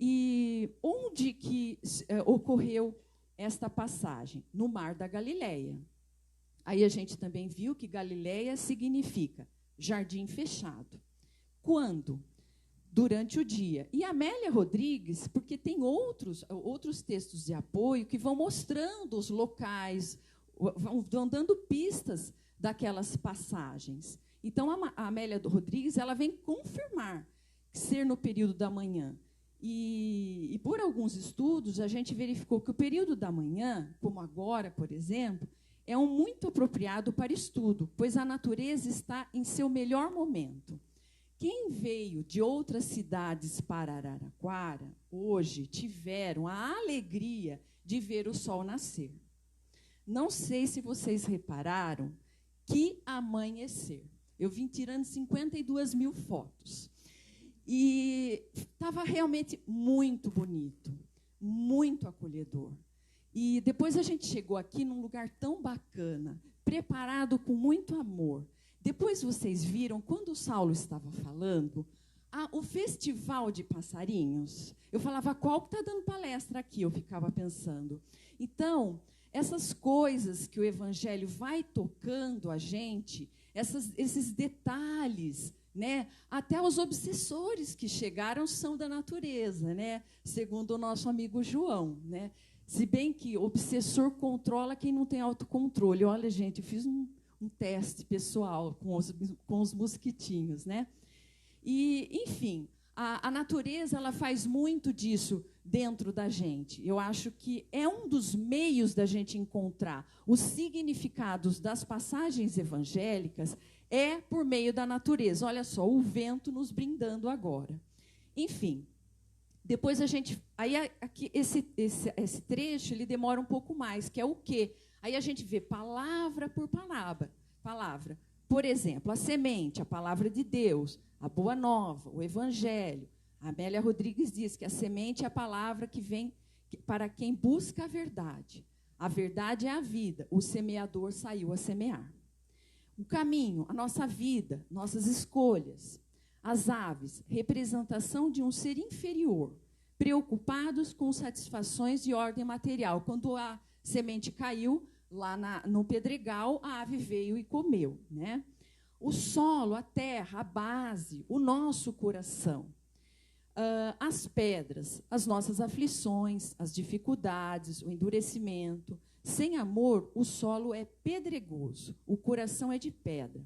O: E onde que ocorreu esta passagem? No Mar da Galileia. Aí a gente também viu que Galileia significa jardim fechado. Quando? Durante o dia. E Amélia Rodrigues, porque tem outros textos de apoio que vão mostrando os locais, vão dando pistas daquelas passagens. Então, a Amélia Rodrigues ela vem confirmar ser no período da manhã. E por alguns estudos, a gente verificou que o período da manhã, como agora, por exemplo, é muito apropriado para estudo, pois a natureza está em seu melhor momento. Quem veio de outras cidades para Araraquara, hoje, tiveram a alegria de ver o sol nascer. Não sei se vocês repararam que amanhecer. Eu vim tirando 52 mil fotos. E estava realmente muito bonito, muito acolhedor. E depois a gente chegou aqui num lugar tão bacana, preparado com muito amor. Depois vocês viram, quando o Saulo estava falando, o festival de passarinhos. Eu falava, qual que está dando palestra aqui? Eu ficava pensando. Então, essas coisas que o Evangelho vai tocando a gente, esses detalhes, né? Até os obsessores que chegaram são da natureza, né? Segundo o nosso amigo João, né? Se bem que obsessor controla quem não tem autocontrole. Olha, gente, eu fiz um teste pessoal com os mosquitinhos, né? E, enfim, a natureza ela faz muito disso dentro da gente. Eu acho que é um dos meios da gente encontrar os significados das passagens evangélicas é por meio da natureza. Olha só, o vento nos brindando agora. Enfim, depois a gente... Aí aqui, esse trecho ele demora um pouco mais, que é o quê? Aí a gente vê palavra por palavra. Por exemplo, a semente, a palavra de Deus, a boa nova, o evangelho. A Amélia Rodrigues diz que a semente é a palavra que vem para quem busca a verdade. A verdade é a vida. O semeador saiu a semear. O caminho, a nossa vida, nossas escolhas. As aves, representação de um ser inferior, preocupados com satisfações de ordem material. Quando a semente caiu lá no pedregal, a ave veio e comeu, né? O solo, a terra, a base, o nosso coração. As pedras, as nossas aflições, as dificuldades, o endurecimento. Sem amor, o solo é pedregoso, o coração é de pedra.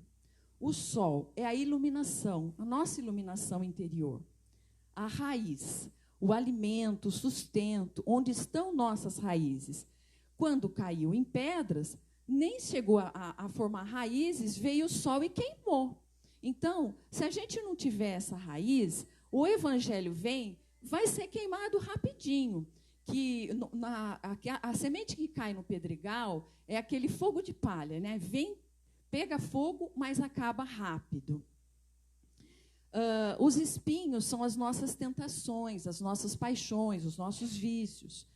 O: O sol é a iluminação, a nossa iluminação interior. A raiz, o alimento, o sustento, onde estão nossas raízes. Quando caiu em pedras, nem chegou a formar raízes, veio o sol e queimou. Então, se a gente não tiver essa raiz, o evangelho vai ser queimado rapidinho. Que a semente que cai no pedregal é aquele fogo de palha, né? Pega fogo, mas acaba rápido. Os espinhos são as nossas tentações, as nossas paixões, os nossos vícios.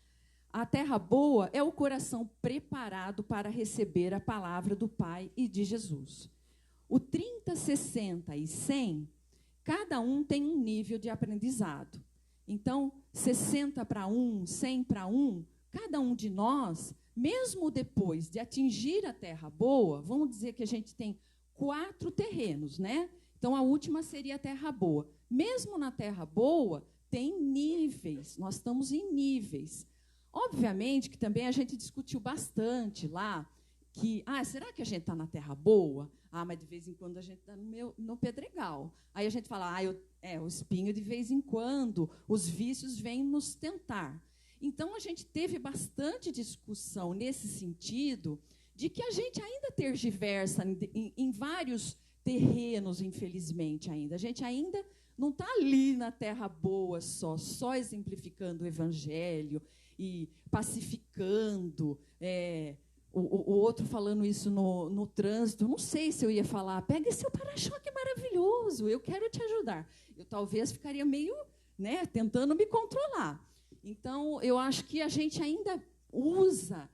O: A terra boa é o coração preparado para receber a palavra do Pai e de Jesus. O 30, 60 e 100, cada um tem um nível de aprendizado. Então, 60 para 1, 100 para 1, cada um de nós, mesmo depois de atingir a terra boa, vamos dizer que a gente tem 4 terrenos, né? Então, a última seria a terra boa. Mesmo na terra boa, tem níveis, nós estamos em níveis. Obviamente que também a gente discutiu bastante lá que, será que a gente está na terra boa? Mas de vez em quando a gente está no pedregal. Aí a gente fala, o espinho de vez em quando, os vícios vêm nos tentar. Então, a gente teve bastante discussão nesse sentido de que a gente ainda tergiversa em vários terrenos, infelizmente, ainda. A gente ainda não está ali na terra boa só exemplificando o evangelho e pacificando, o outro falando isso no trânsito. Eu não sei se eu ia falar, pega esse seu para-choque maravilhoso, eu quero te ajudar. Eu talvez ficaria meio, né, tentando me controlar. Então, eu acho que a gente ainda usa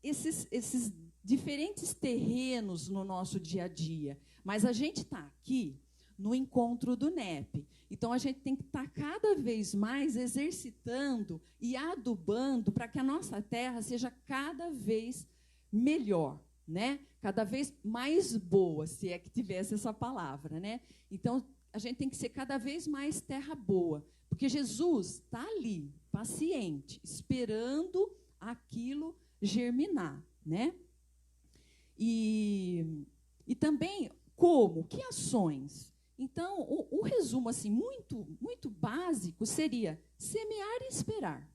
O: esses diferentes terrenos no nosso dia a dia. Mas a gente está aqui no encontro do NEP. Então, a gente tem que estar cada vez mais exercitando e adubando para que a nossa terra seja cada vez melhor, né? Cada vez mais boa, se é que tivesse essa palavra, né? Então, a gente tem que ser cada vez mais terra boa, porque Jesus está ali, paciente, esperando aquilo germinar, né? E também, como? Que ações? Então, o resumo assim, muito básico seria semear e esperar.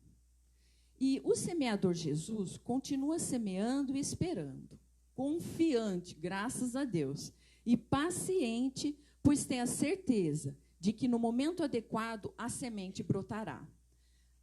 O: E o semeador Jesus continua semeando e esperando, confiante, graças a Deus, e paciente, pois tem a certeza de que no momento adequado a semente brotará.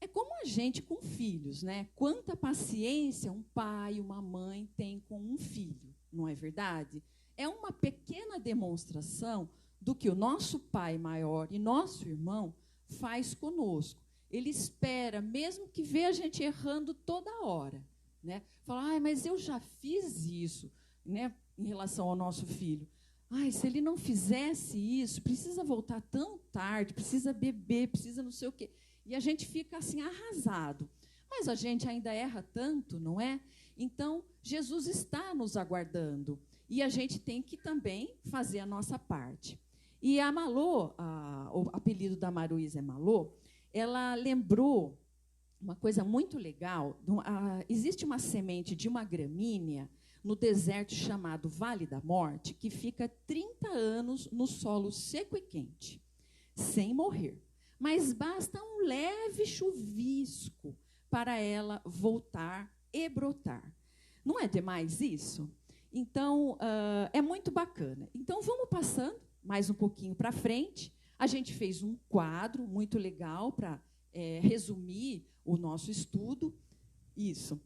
O: É como a gente com filhos, né? Quanta paciência um pai, uma mãe tem com um filho, não é verdade? É uma pequena demonstração do que o nosso pai maior e nosso irmão faz conosco. Ele espera, mesmo que vê a gente errando toda hora, né? Fala, mas eu já fiz isso, né? em relação ao nosso filho. Ai, se ele não fizesse isso, precisa voltar tão tarde, precisa beber, precisa não sei o quê. E a gente fica assim arrasado. Mas a gente ainda erra tanto, não é? Então, Jesus está nos aguardando. E a gente tem que também fazer a nossa parte. E a Malô, o apelido da Maruísa é Malô, ela lembrou uma coisa muito legal. Existe uma semente de uma gramínea no deserto chamado Vale da Morte, que fica 30 anos no solo seco e quente, sem morrer. Mas basta um leve chuvisco para ela voltar e brotar. Não é demais isso? Então, é muito bacana. Então, vamos passando mais um pouquinho para frente. A gente fez um quadro muito legal para resumir o nosso estudo. Isso.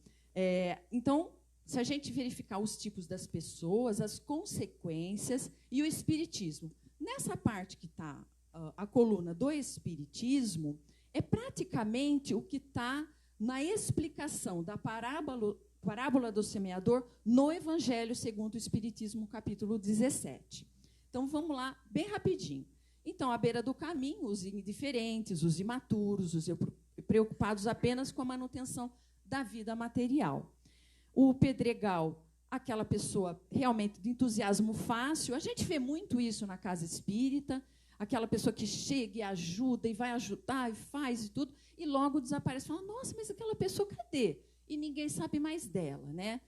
O: Então, se a gente verificar os tipos das pessoas, as consequências e o espiritismo. Nessa parte que está a coluna do espiritismo, é praticamente o que está na explicação da parábola do semeador no Evangelho segundo o Espiritismo, capítulo 17. Então, vamos lá, bem rapidinho. Então, à beira do caminho, os indiferentes, os imaturos, os preocupados apenas com a manutenção da vida material. O pedregal, aquela pessoa realmente de entusiasmo fácil. A gente vê muito isso na casa espírita, aquela pessoa que chega e ajuda, e vai ajudar, e faz e tudo, e logo desaparece. Fala, nossa, mas aquela pessoa, cadê? E ninguém sabe mais dela, né?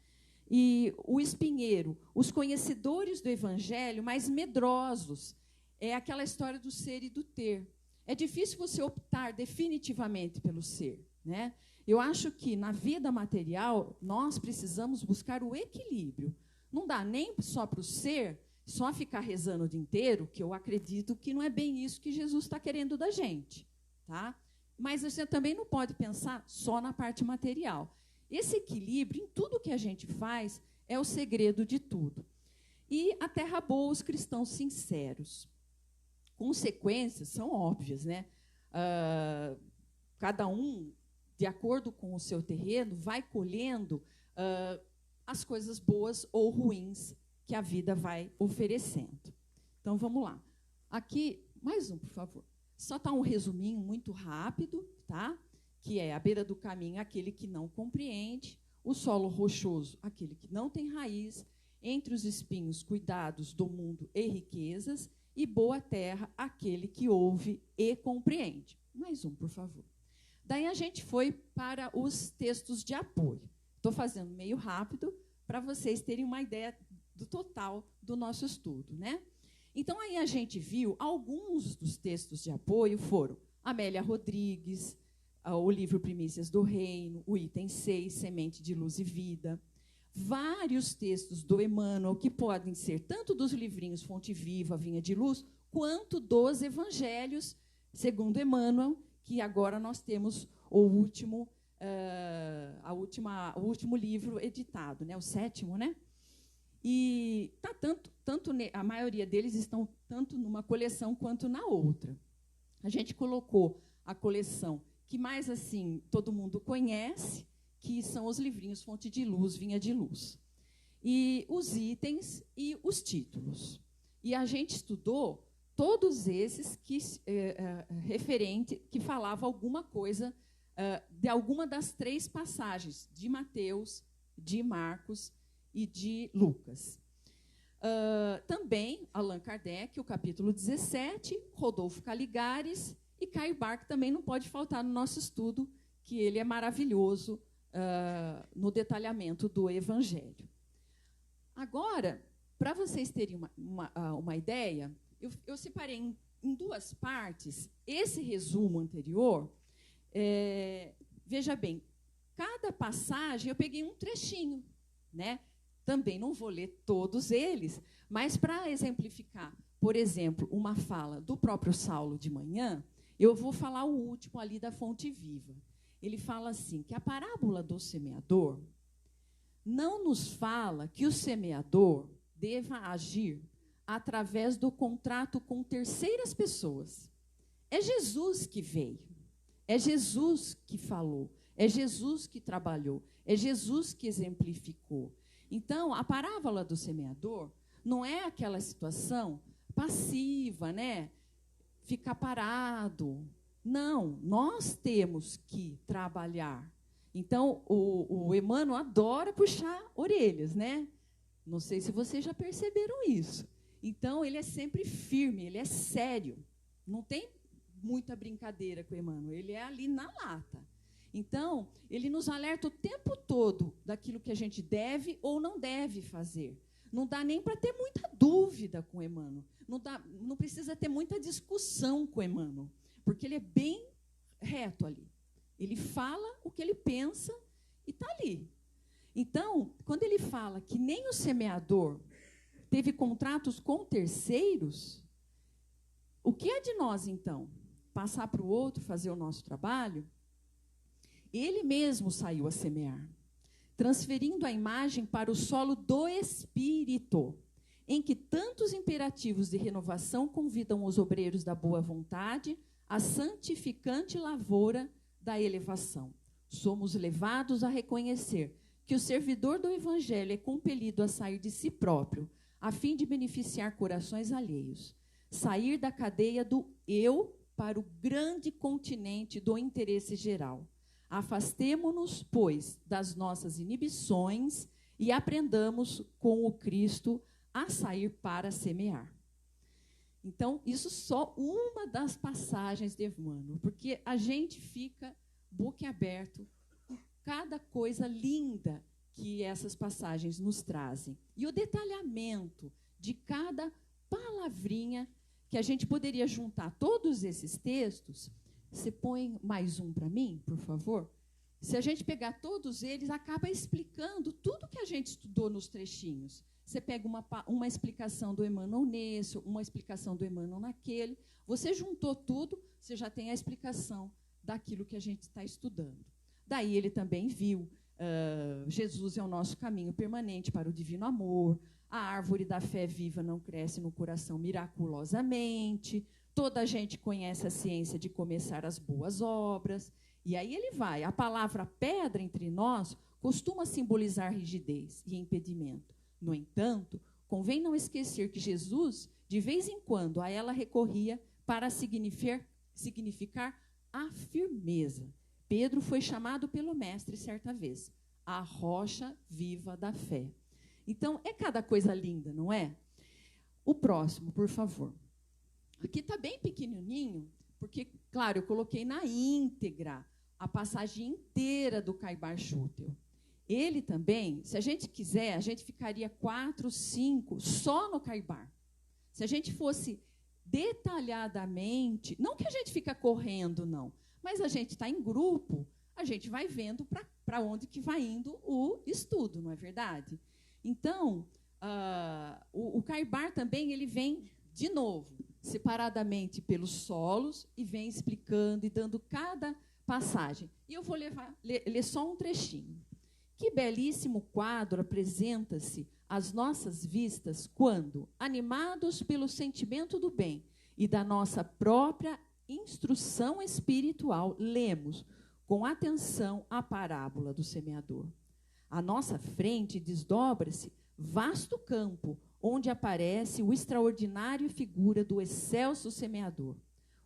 O: E o espinheiro, os conhecedores do Evangelho, mas medrosos. É aquela história do ser e do ter. É difícil você optar definitivamente pelo ser, né? Eu acho que, na vida material, nós precisamos buscar o equilíbrio. Não dá nem só para o ser, só ficar rezando o dia inteiro, que eu acredito que não é bem isso que Jesus está querendo da gente, tá? Mas você também não pode pensar só na parte material. Esse equilíbrio, em tudo que a gente faz, é o segredo de tudo. E a terra boa, os cristãos sinceros. Consequências são óbvias, né? Cada um, de acordo com o seu terreno, vai colhendo as coisas boas ou ruins que a vida vai oferecendo. Então, vamos lá. Aqui, mais um, por favor. Só está um resuminho muito rápido, tá? Que é à beira do caminho aquele que não compreende, o solo rochoso, aquele que não tem raiz, entre os espinhos, cuidados do mundo e riquezas, e boa terra, aquele que ouve e compreende. Mais um, por favor. Daí a gente foi para os textos de apoio. Estou fazendo meio rápido para vocês terem uma ideia do total do nosso estudo, né? Então, aí a gente viu alguns dos textos de apoio foram Amélia Rodrigues, o livro Primícias do Reino, o item 6, Semente de Luz e Vida. Vários textos do Emmanuel, que podem ser tanto dos livrinhos Fonte Viva, Vinha de Luz, quanto dos Evangelhos, segundo Emmanuel, que agora nós temos o último livro editado, né? O 7º, né? E tá a maioria deles estão tanto numa coleção quanto na outra. A gente colocou a coleção que mais assim todo mundo conhece, que são os livrinhos Fonte de Luz, Vinha de Luz. E os itens e os títulos. E a gente estudou todos esses que falavam alguma coisa de alguma das 3 passagens, de Mateus, de Marcos e de Lucas. Também Allan Kardec, o capítulo 17, Rodolfo Caligares e Caio Barque também não pode faltar no nosso estudo, que ele é maravilhoso no detalhamento do Evangelho. Agora, para vocês terem uma ideia, eu separei em 2 partes esse resumo anterior. Veja bem, cada passagem eu peguei um trechinho, né? Também não vou ler todos eles, mas para exemplificar, por exemplo, uma fala do próprio Saulo de manhã, eu vou falar o último ali da Fonte Viva. Ele fala assim, que a parábola do semeador não nos fala que o semeador deva agir através do contrato com terceiras pessoas. É Jesus que veio, é Jesus que falou, é Jesus que trabalhou, é Jesus que exemplificou. Então, a parábola do semeador não é aquela situação passiva, né? Ficar parado. Não, nós temos que trabalhar. Então, o Emmanuel adora puxar orelhas, né? Não sei se vocês já perceberam isso. Então, ele é sempre firme, ele é sério. Não tem muita brincadeira com o Emmanuel, ele é ali na lata. Então, ele nos alerta o tempo todo daquilo que a gente deve ou não deve fazer. Não dá nem para ter muita dúvida com o Emmanuel. Não precisa ter muita discussão com o Emmanuel, porque ele é bem reto ali. Ele fala o que ele pensa e está ali. Então, quando ele fala que nem o semeador teve contratos com terceiros, o que é de nós, então? Passar para o outro, fazer o nosso trabalho? Ele mesmo saiu a semear, transferindo a imagem para o solo do Espírito, em que tantos imperativos de renovação convidam os obreiros da boa vontade à santificante lavoura da elevação. Somos levados a reconhecer que o servidor do Evangelho é compelido a sair de si próprio, a fim de beneficiar corações alheios. Sair da cadeia do eu para o grande continente do interesse geral. Afastemo-nos, pois, das nossas inibições e aprendamos com o Cristo a sair para semear. Então, isso só uma das passagens de Emmanuel, porque a gente fica boquiaberto com cada coisa linda que essas passagens nos trazem. E o detalhamento de cada palavrinha, que a gente poderia juntar todos esses textos. Você põe mais um para mim, por favor? Se a gente pegar todos eles, acaba explicando tudo que a gente estudou nos trechinhos. Você pega uma explicação do Emmanuel nesse, uma explicação do Emmanuel naquele. Você juntou tudo, você já tem a explicação daquilo que a gente está estudando. Daí ele também viu, Jesus é o nosso caminho permanente para o divino amor, a árvore da fé viva não cresce no coração miraculosamente, toda a gente conhece a ciência de começar as boas obras. E aí ele vai. A palavra pedra entre nós costuma simbolizar rigidez e impedimento. No entanto, convém não esquecer que Jesus, de vez em quando, a ela recorria para significar a firmeza. Pedro foi chamado pelo mestre certa vez, a rocha viva da fé. Então, é cada coisa linda, não é? O próximo, por favor. Aqui está bem pequenininho, porque, claro, eu coloquei na íntegra a passagem inteira do Caibar Schutel. Ele também, se a gente quiser, a gente ficaria 4, 5 só no Caibar. Se a gente fosse detalhadamente, não que a gente fica correndo, não, mas a gente está em grupo, a gente vai vendo para onde que vai indo o estudo, não é verdade? Então, o Caibar também ele vem, de novo, separadamente pelos solos e vem explicando e dando cada passagem. E eu vou ler só um trechinho. Que belíssimo quadro apresenta-se às nossas vistas quando, animados pelo sentimento do bem e da nossa própria instrução espiritual, lemos com atenção a parábola do semeador. À nossa frente desdobra-se vasto campo, onde aparece o extraordinário figura do excelso semeador,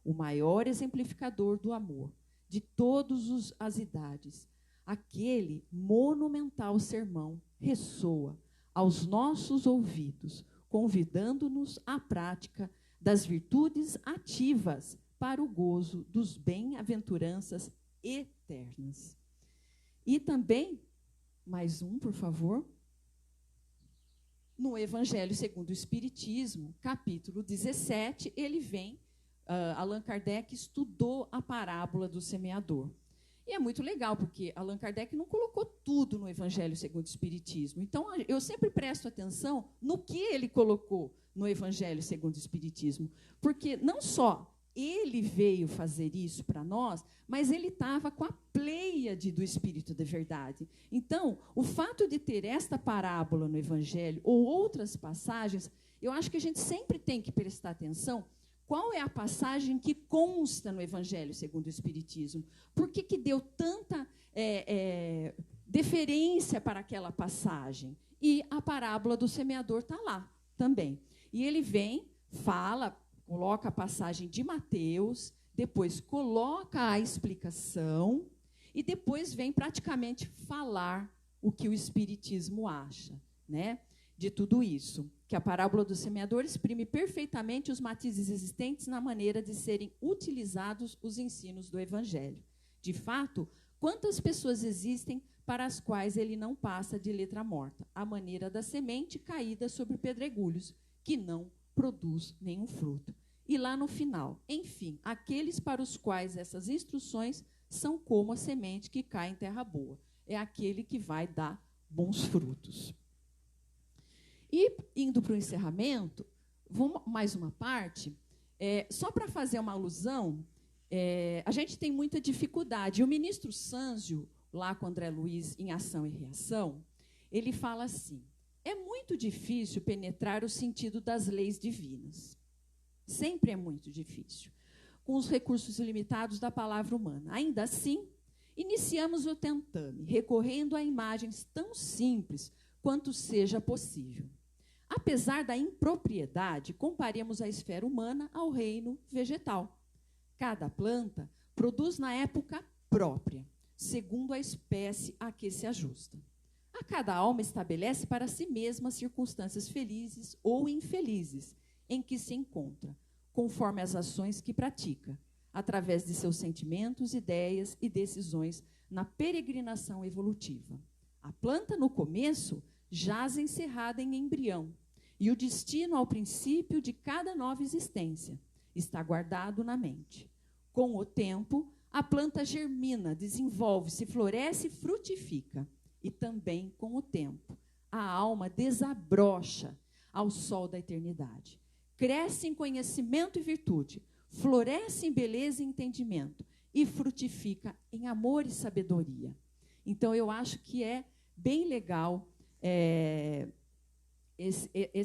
O: o maior exemplificador do amor, de todas as idades. Aquele monumental sermão ressoa aos nossos ouvidos, convidando-nos à prática das virtudes ativas para o gozo dos bem-aventuranças eternas. E também, mais um, por favor, no Evangelho segundo o Espiritismo, capítulo 17, ele vem, Allan Kardec estudou a parábola do semeador. E é muito legal, porque Allan Kardec não colocou tudo no Evangelho segundo o Espiritismo. Então, eu sempre presto atenção no que ele colocou no Evangelho segundo o Espiritismo. Porque não só ele veio fazer isso para nós, mas ele estava com a pleiade do Espírito de verdade. Então, o fato de ter esta parábola no Evangelho ou outras passagens, eu acho que a gente sempre tem que prestar atenção qual é a passagem que consta no Evangelho segundo o Espiritismo. Por que deu tanta deferência para aquela passagem. E a parábola do semeador está lá também. E ele vem, fala, coloca a passagem de Mateus, depois coloca a explicação e depois vem praticamente falar o que o Espiritismo acha, né, de tudo isso. Que a parábola do semeador exprime perfeitamente os matizes existentes na maneira de serem utilizados os ensinos do Evangelho. De fato, quantas pessoas existem para as quais ele não passa de letra morta, à maneira da semente caída sobre pedregulhos, que não produz nenhum fruto. E lá no final, enfim, aqueles para os quais essas instruções são como a semente que cai em terra boa. É aquele que vai dar bons frutos. E, indo para o encerramento, vamos mais uma parte, só para fazer uma alusão, a gente tem muita dificuldade. O ministro Sanzio, lá com André Luiz, em Ação e Reação, ele fala assim: é muito difícil penetrar o sentido das leis divinas. Sempre é muito difícil, com os recursos limitados da palavra humana. Ainda assim, iniciamos o tentame, recorrendo a imagens tão simples quanto seja possível. Apesar da impropriedade, comparemos a esfera humana ao reino vegetal. Cada planta produz na época própria, segundo a espécie a que se ajusta. A cada alma estabelece para si mesma circunstâncias felizes ou infelizes em que se encontra, conforme as ações que pratica, através de seus sentimentos, ideias e decisões na peregrinação evolutiva. A planta, no começo, jaz encerrada em embrião, e o destino ao princípio de cada nova existência está guardado na mente. Com o tempo, a planta germina, desenvolve-se, floresce e frutifica. E também, com o tempo, a alma desabrocha ao sol da eternidade. Cresce em conhecimento e virtude, floresce em beleza e entendimento e frutifica em amor e sabedoria. Então, eu acho que é bem legal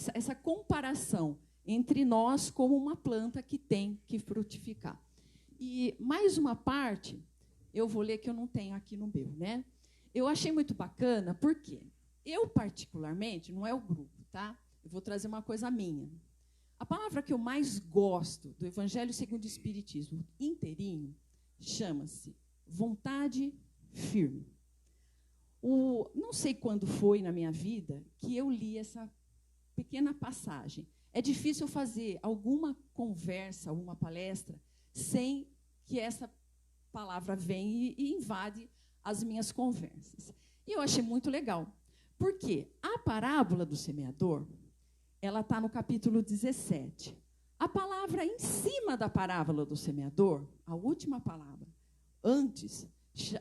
O: essa comparação entre nós como uma planta que tem que frutificar. E mais uma parte, eu vou ler que eu não tenho aqui no meu, né? Eu achei muito bacana, porque eu, particularmente, não é o grupo, tá? Eu vou trazer uma coisa minha. A palavra que eu mais gosto do Evangelho segundo o Espiritismo inteirinho chama-se vontade firme. Não sei quando foi na minha vida que eu li essa pequena passagem. É difícil fazer alguma conversa, alguma palestra, sem que essa palavra venha e invade as minhas conversas. E eu achei muito legal, porque a parábola do semeador, ela está no capítulo 17. A palavra em cima da parábola do semeador, a última palavra, antes,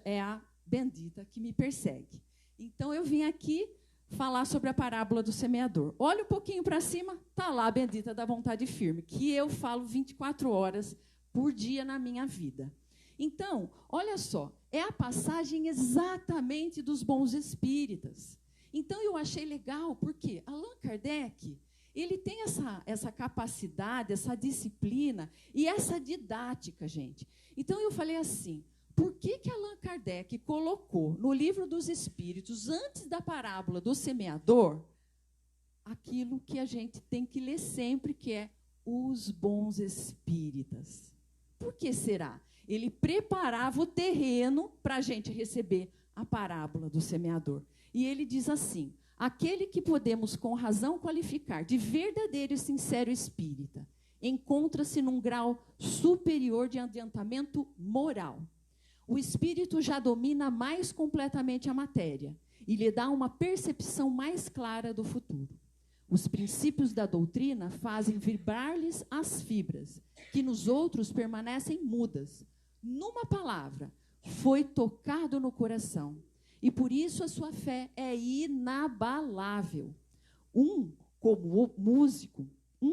O: é a bendita que me persegue. Então, eu vim aqui falar sobre a parábola do semeador. Olha um pouquinho para cima, está lá a bendita da vontade firme, que eu falo 24 horas por dia na minha vida. Então, olha só, é a passagem exatamente dos bons espíritas. Então, eu achei legal, porque Allan Kardec, ele tem essa capacidade, essa disciplina e essa didática, gente. Então, eu falei assim, por que Allan Kardec colocou no Livro dos Espíritos, antes da parábola do semeador, aquilo que a gente tem que ler sempre, que é os bons espíritas? Por que será? Ele preparava o terreno para a gente receber a parábola do semeador. E ele diz assim, aquele que podemos com razão qualificar de verdadeiro e sincero espírita, encontra-se num grau superior de adiantamento moral. O espírito já domina mais completamente a matéria e lhe dá uma percepção mais clara do futuro. Os princípios da doutrina fazem vibrar-lhes as fibras, que nos outros permanecem mudas. Numa palavra, foi tocado no coração, e por isso a sua fé é inabalável. Um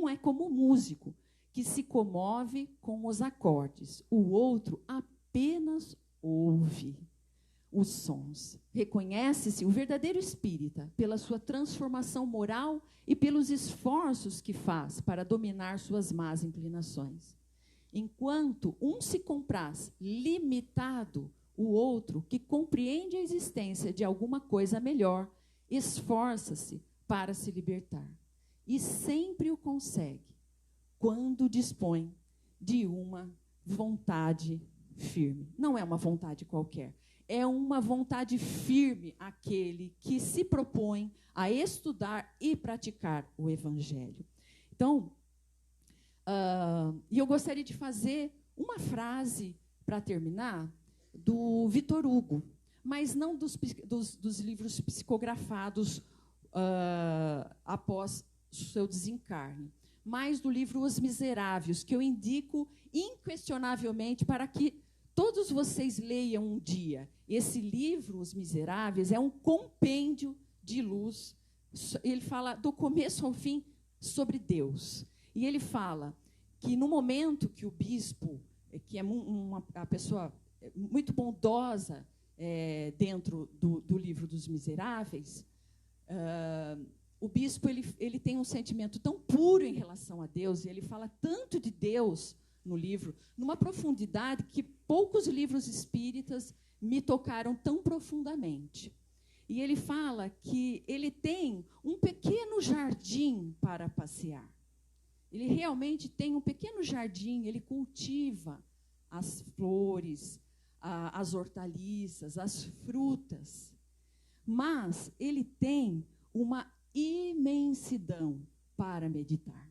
O: é como músico, que se comove com os acordes. O outro apenas ouve os sons. Reconhece-se o verdadeiro espírita pela sua transformação moral e pelos esforços que faz para dominar suas más inclinações. Enquanto um se compraz limitado, o outro que compreende a existência de alguma coisa melhor, esforça-se para se libertar. E sempre o consegue, quando dispõe de uma vontade firme. Não é uma vontade qualquer, é uma vontade firme aquele que se propõe a estudar e praticar o Evangelho. Então, eu gostaria de fazer uma frase, para terminar, do Victor Hugo, mas não dos livros psicografados após seu desencarne, mas do livro Os Miseráveis, que eu indico inquestionavelmente para que todos vocês leiam um dia. Esse livro, Os Miseráveis, é um compêndio de luz. Ele fala do começo ao fim sobre Deus. E ele fala que no momento que o bispo, que é uma pessoa muito bondosa dentro do livro dos Miseráveis, o bispo ele tem um sentimento tão puro em relação a Deus, e ele fala tanto de Deus no livro, numa profundidade que poucos livros espíritas me tocaram tão profundamente. E ele fala que ele tem um pequeno jardim para passear. Ele realmente tem um pequeno jardim, ele cultiva as flores, as hortaliças, as frutas. Mas ele tem uma imensidão para meditar.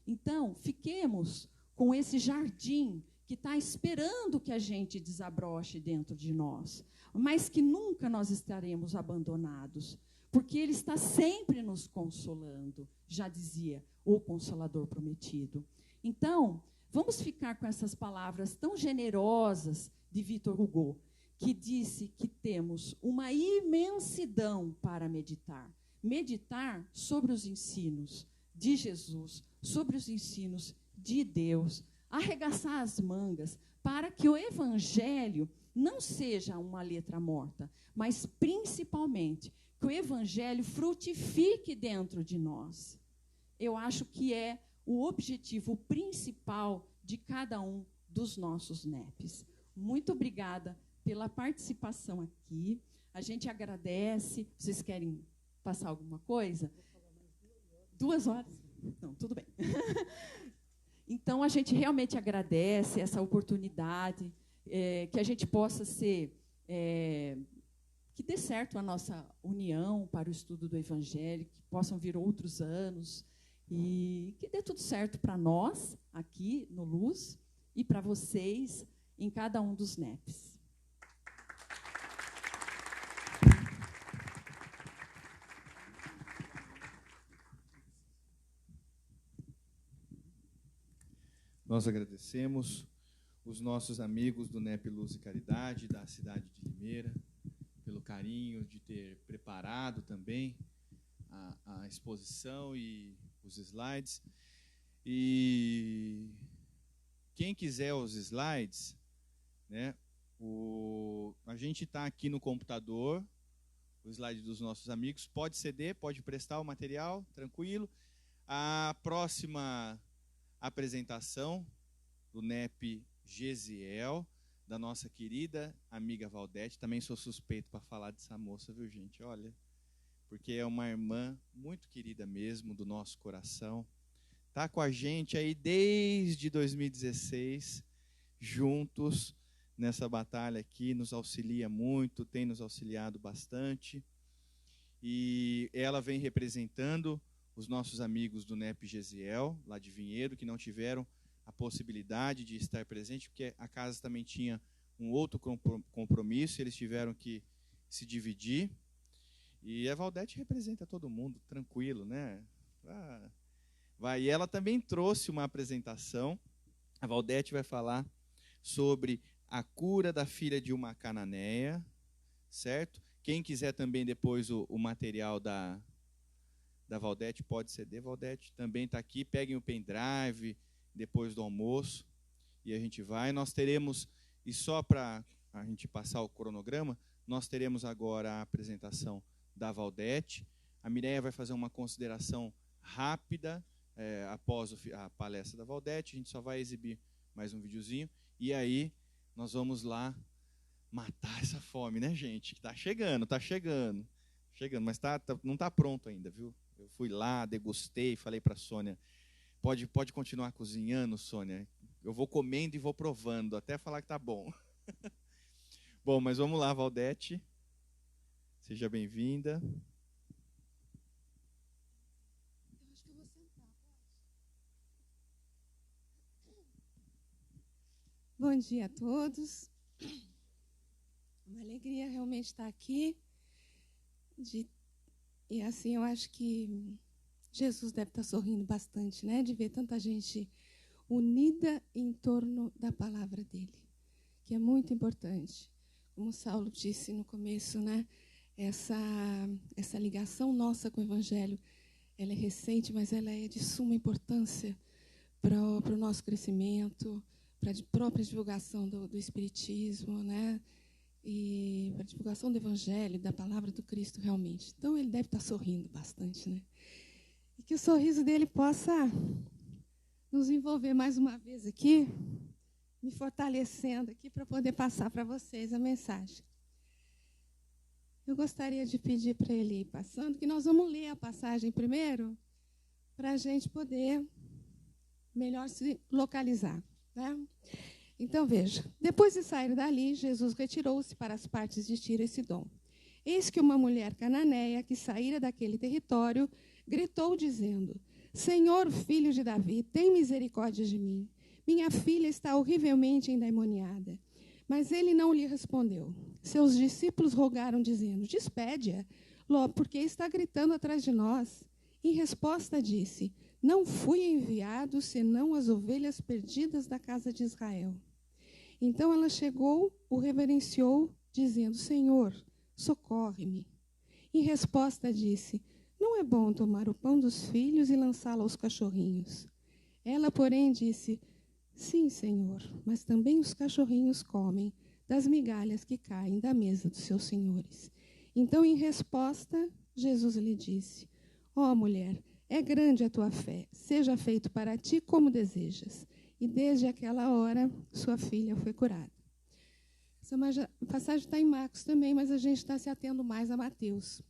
O: Então, fiquemos com esse jardim que está esperando que a gente desabroche dentro de nós, mas que nunca nós estaremos abandonados, porque ele está sempre nos consolando, já dizia o Consolador Prometido. Então, vamos ficar com essas palavras tão generosas de Victor Hugo, que disse que temos uma imensidão para meditar. Meditar sobre os ensinos de Jesus, sobre os ensinos de Deus, arregaçar as mangas para que o Evangelho não seja uma letra morta, mas principalmente que o Evangelho frutifique dentro de nós. Eu acho que é o objetivo principal de cada um dos nossos NEPs. Muito obrigada pela participação aqui. A gente agradece. Vocês querem passar alguma coisa? 2 horas? Não, tudo bem. Então, a gente realmente agradece essa oportunidade, que a gente possa ser... que dê certo a nossa união para o estudo do Evangelho, que possam vir outros anos, e que dê tudo certo para nós, aqui no Luz, e para vocês, em cada um dos NEPs.
A: Nós agradecemos os nossos amigos do NEP Luz e Caridade, da cidade de Limeira, pelo carinho de ter preparado também a exposição e os slides. E quem quiser os slides, né, a gente está aqui no computador, o slide dos nossos amigos, pode ceder, pode prestar o material, tranquilo. A próxima apresentação do NEP Gesiel, da nossa querida amiga Valdete. Também sou suspeito para falar dessa moça, viu, gente? Olha, porque é uma irmã muito querida mesmo, do nosso coração. Está com a gente aí desde 2016, juntos nessa batalha aqui, nos auxilia muito, tem nos auxiliado bastante. E ela vem representando os nossos amigos do NEP Gesiel, lá de Vinhedo, que não tiveram a possibilidade de estar presente, porque a casa também tinha um outro compromisso, eles tiveram que se dividir. E a Valdete representa todo mundo, tranquilo, né? E ela também trouxe uma apresentação. A Valdete vai falar sobre a cura da filha de uma cananeia, certo? Quem quiser também depois o material da Valdete, pode ceder. Valdete também está aqui. Peguem o pendrive depois do almoço e a gente vai. Nós teremos, e só para a gente passar o cronograma, nós teremos agora a apresentação da Valdete. A Mireia vai fazer uma consideração rápida após a palestra da Valdete. A gente só vai exibir mais um videozinho. E aí nós vamos lá
L: matar essa fome, né, gente? Que tá chegando. Chegando, mas não está pronto ainda, viu? Eu fui lá, degustei, falei para a Sônia, pode continuar cozinhando, Sônia. Eu vou comendo e vou provando, até falar que tá bom. Bom, mas vamos lá, Valdete. Seja bem-vinda.
Q: Bom dia a todos. Uma alegria realmente estar aqui. E assim, eu acho que Jesus deve estar sorrindo bastante, né? De ver tanta gente unida em torno da palavra dele, que é muito importante. Como Saulo disse no começo, né? Essa ligação nossa com o Evangelho, ela é recente, mas ela é de suma importância para o nosso crescimento, para a própria divulgação do Espiritismo, né? E para a divulgação do Evangelho, da palavra do Cristo realmente. Então, ele deve estar sorrindo bastante, né? E que o sorriso dele possa nos envolver mais uma vez aqui, me fortalecendo aqui para poder passar para vocês a mensagem. Eu gostaria de pedir para ele ir passando, que nós vamos ler a passagem primeiro, para a gente poder melhor se localizar, né? Então, veja, depois de sair dali, Jesus retirou-se para as partes de Tiro e Sidom. Eis que uma mulher cananeia, que saíra daquele território, gritou, dizendo, Senhor, filho de Davi, tem misericórdia de mim. Minha filha está horrivelmente endemoniada. Mas ele não lhe respondeu. Seus discípulos rogaram, dizendo, despede-a, porque está gritando atrás de nós. Em resposta, disse, não fui enviado, senão as ovelhas perdidas da casa de Israel. Então ela chegou, o reverenciou, dizendo, Senhor, socorre-me. Em resposta disse, não é bom tomar o pão dos filhos e lançá-lo aos cachorrinhos. Ela, porém, disse, sim, Senhor, mas também os cachorrinhos comem das migalhas que caem da mesa dos seus senhores. Então, em resposta, Jesus lhe disse, ó mulher, é grande a tua fé, seja feito para ti como desejas. E desde aquela hora, sua filha foi curada. Essa passagem está em Marcos também, mas a gente está se atendo mais a Mateus.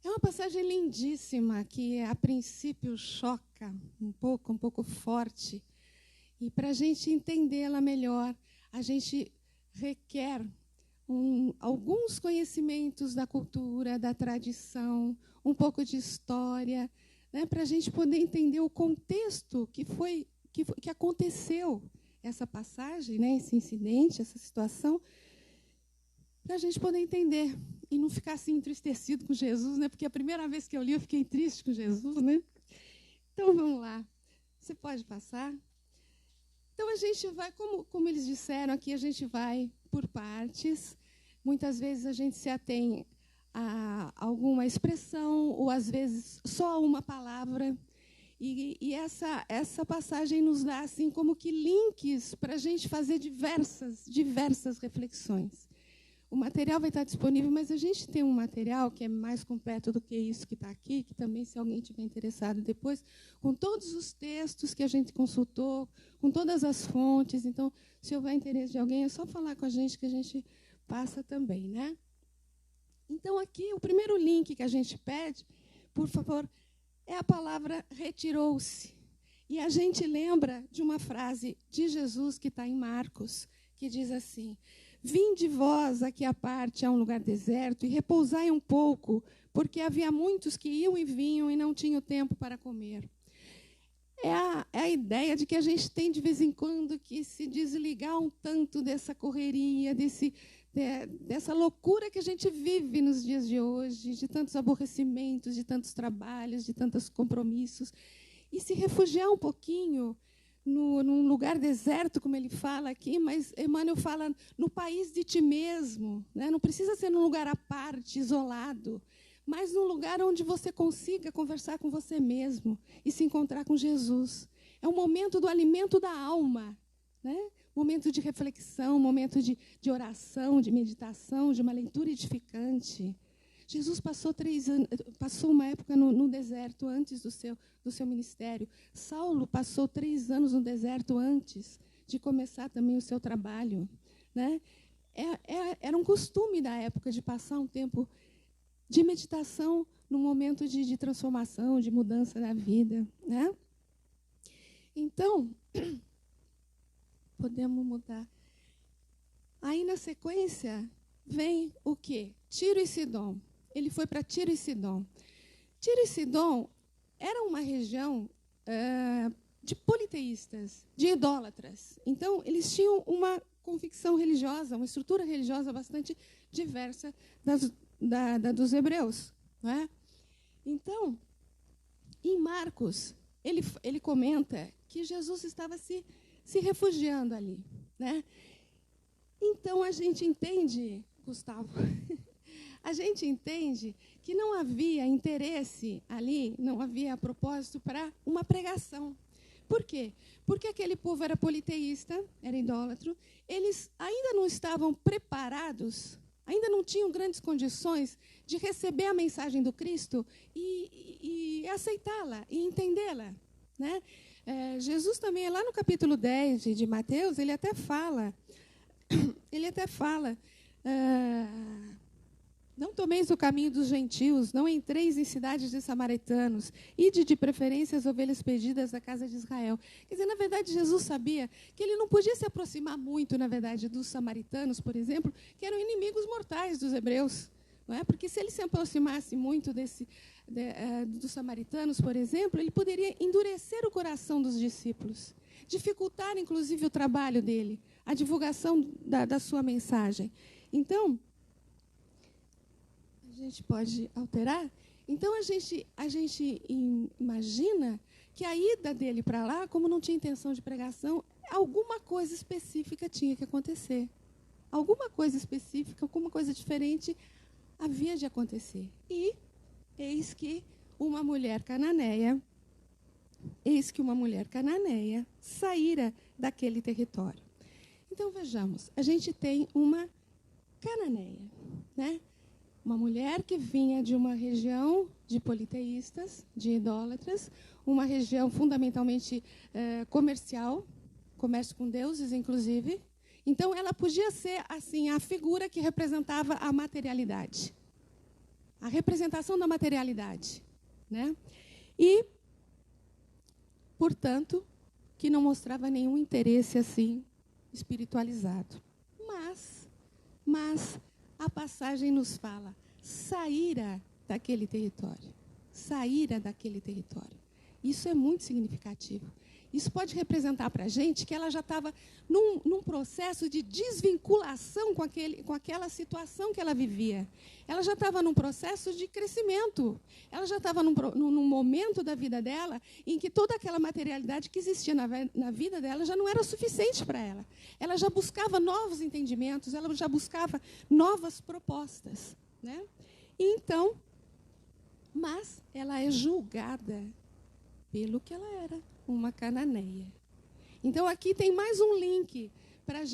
Q: É uma passagem lindíssima, que a princípio choca um pouco forte. E para a gente entendê-la melhor, a gente requer alguns conhecimentos da cultura, da tradição, um pouco de história, né, para a gente poder entender o contexto que aconteceu essa passagem, né, esse incidente, essa situação, para a gente poder entender e não ficar assim entristecido com Jesus, né, porque a primeira vez que eu li eu fiquei triste com Jesus, né? Então vamos lá, você pode passar. Então a gente vai, como eles disseram aqui, a gente vai por partes. Muitas vezes a gente se atém a alguma expressão ou às vezes só uma palavra. E essa passagem nos dá assim como que links para a gente fazer diversas reflexões. O material vai estar disponível, mas a gente tem um material que é mais completo do que isso que está aqui, que também, se alguém tiver interessado depois, com todos os textos que a gente consultou, com todas as fontes. Então, se houver interesse de alguém, é só falar com a gente que a gente passa também, né? Então, aqui, o primeiro link que a gente pede, por favor, é a palavra retirou-se. E a gente lembra de uma frase de Jesus que está em Marcos, que diz assim, vinde vós aqui à parte a um lugar deserto e repousai um pouco, porque havia muitos que iam e vinham e não tinham tempo para comer. É a ideia de que a gente tem, de vez em quando, que se desligar um tanto dessa correria, dessa loucura que a gente vive nos dias de hoje, de tantos aborrecimentos, de tantos trabalhos, de tantos compromissos, e se refugiar um pouquinho num lugar deserto, como ele fala aqui, mas Emmanuel fala no país de ti mesmo, né? Não precisa ser num lugar à parte, isolado, mas num lugar onde você consiga conversar com você mesmo e se encontrar com Jesus. É um momento do alimento da alma, né? Momento de reflexão, momento de oração, de meditação, de uma leitura edificante. Jesus passou uma época no deserto antes do seu ministério. Saulo passou 3 anos no deserto antes de começar também o seu trabalho, né? era um costume da época de passar um tempo de meditação num momento de transformação, de mudança da vida, né? Então, podemos mudar. Aí, na sequência, vem o quê? Tiro e Sidom. Ele foi para Tiro e Sidom. Tiro e Sidom era uma região de politeístas, de idólatras. Então, eles tinham uma convicção religiosa, uma estrutura religiosa bastante diversa dos hebreus. Não é? Então, em Marcos, ele comenta que Jesus estava se refugiando ali. Né? Então, a gente entende, Gustavo, a gente entende que não havia interesse ali, não havia propósito para uma pregação. Por quê? Porque aquele povo era politeísta, era idólatro, eles ainda não estavam preparados, ainda não tinham grandes condições de receber a mensagem do Cristo e aceitá-la e entendê-la. Né? Jesus também, lá no capítulo 10 de Mateus, ele até fala, não tomeis o caminho dos gentios, não entreis em cidades de samaritanos, ide de preferência as ovelhas perdidas da casa de Israel. Quer dizer, na verdade, Jesus sabia que ele não podia se aproximar muito, na verdade, dos samaritanos, por exemplo, que eram inimigos mortais dos hebreus. Não é? Porque se ele se aproximasse muito dos samaritanos, por exemplo, ele poderia endurecer o coração dos discípulos, dificultar, inclusive, o trabalho dele, a divulgação da sua mensagem. Então, a gente pode alterar? Então, a gente imagina que a ida dele para lá, como não tinha intenção de pregação, alguma coisa específica tinha que acontecer. Alguma coisa específica, alguma coisa diferente havia de acontecer. E eis que uma mulher cananeia saíra daquele território. Então, vejamos, a gente tem uma cananeia, né? Uma mulher que vinha de uma região de politeístas, de idólatras, uma região fundamentalmente comercial, comércio com deuses, inclusive. Então, ela podia ser assim a figura que representava a materialidade, a representação da materialidade, né? E, portanto, que não mostrava nenhum interesse assim espiritualizado. Mas a passagem nos fala, saíra daquele território. Saíra daquele território. Isso é muito significativo. Isso pode representar para a gente que ela já estava num processo de desvinculação com aquela situação que ela vivia. Ela já estava num processo de crescimento. Ela já estava num momento da vida dela em que toda aquela materialidade que existia na vida dela já não era suficiente para ela. Ela já buscava novos entendimentos, ela já buscava novas propostas. Né? Então, mas ela é julgada pelo que ela era, uma cananeia. Então, aqui tem mais um link para a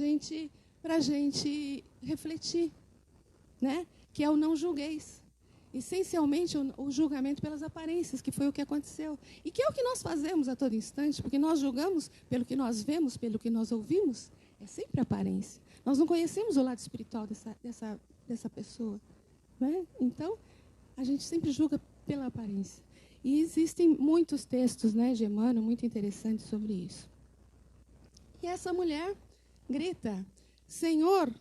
Q: gente refletir, né? Que é o não julgueis. Essencialmente, o julgamento pelas aparências, que foi o que aconteceu. E que é o que nós fazemos a todo instante, porque nós julgamos pelo que nós vemos, pelo que nós ouvimos, é sempre aparência. Nós não conhecemos o lado espiritual dessa pessoa. Né? Então, a gente sempre julga pela aparência. E existem muitos textos, né, de Emmanuel, muito interessantes sobre isso. E essa mulher grita, Senhor,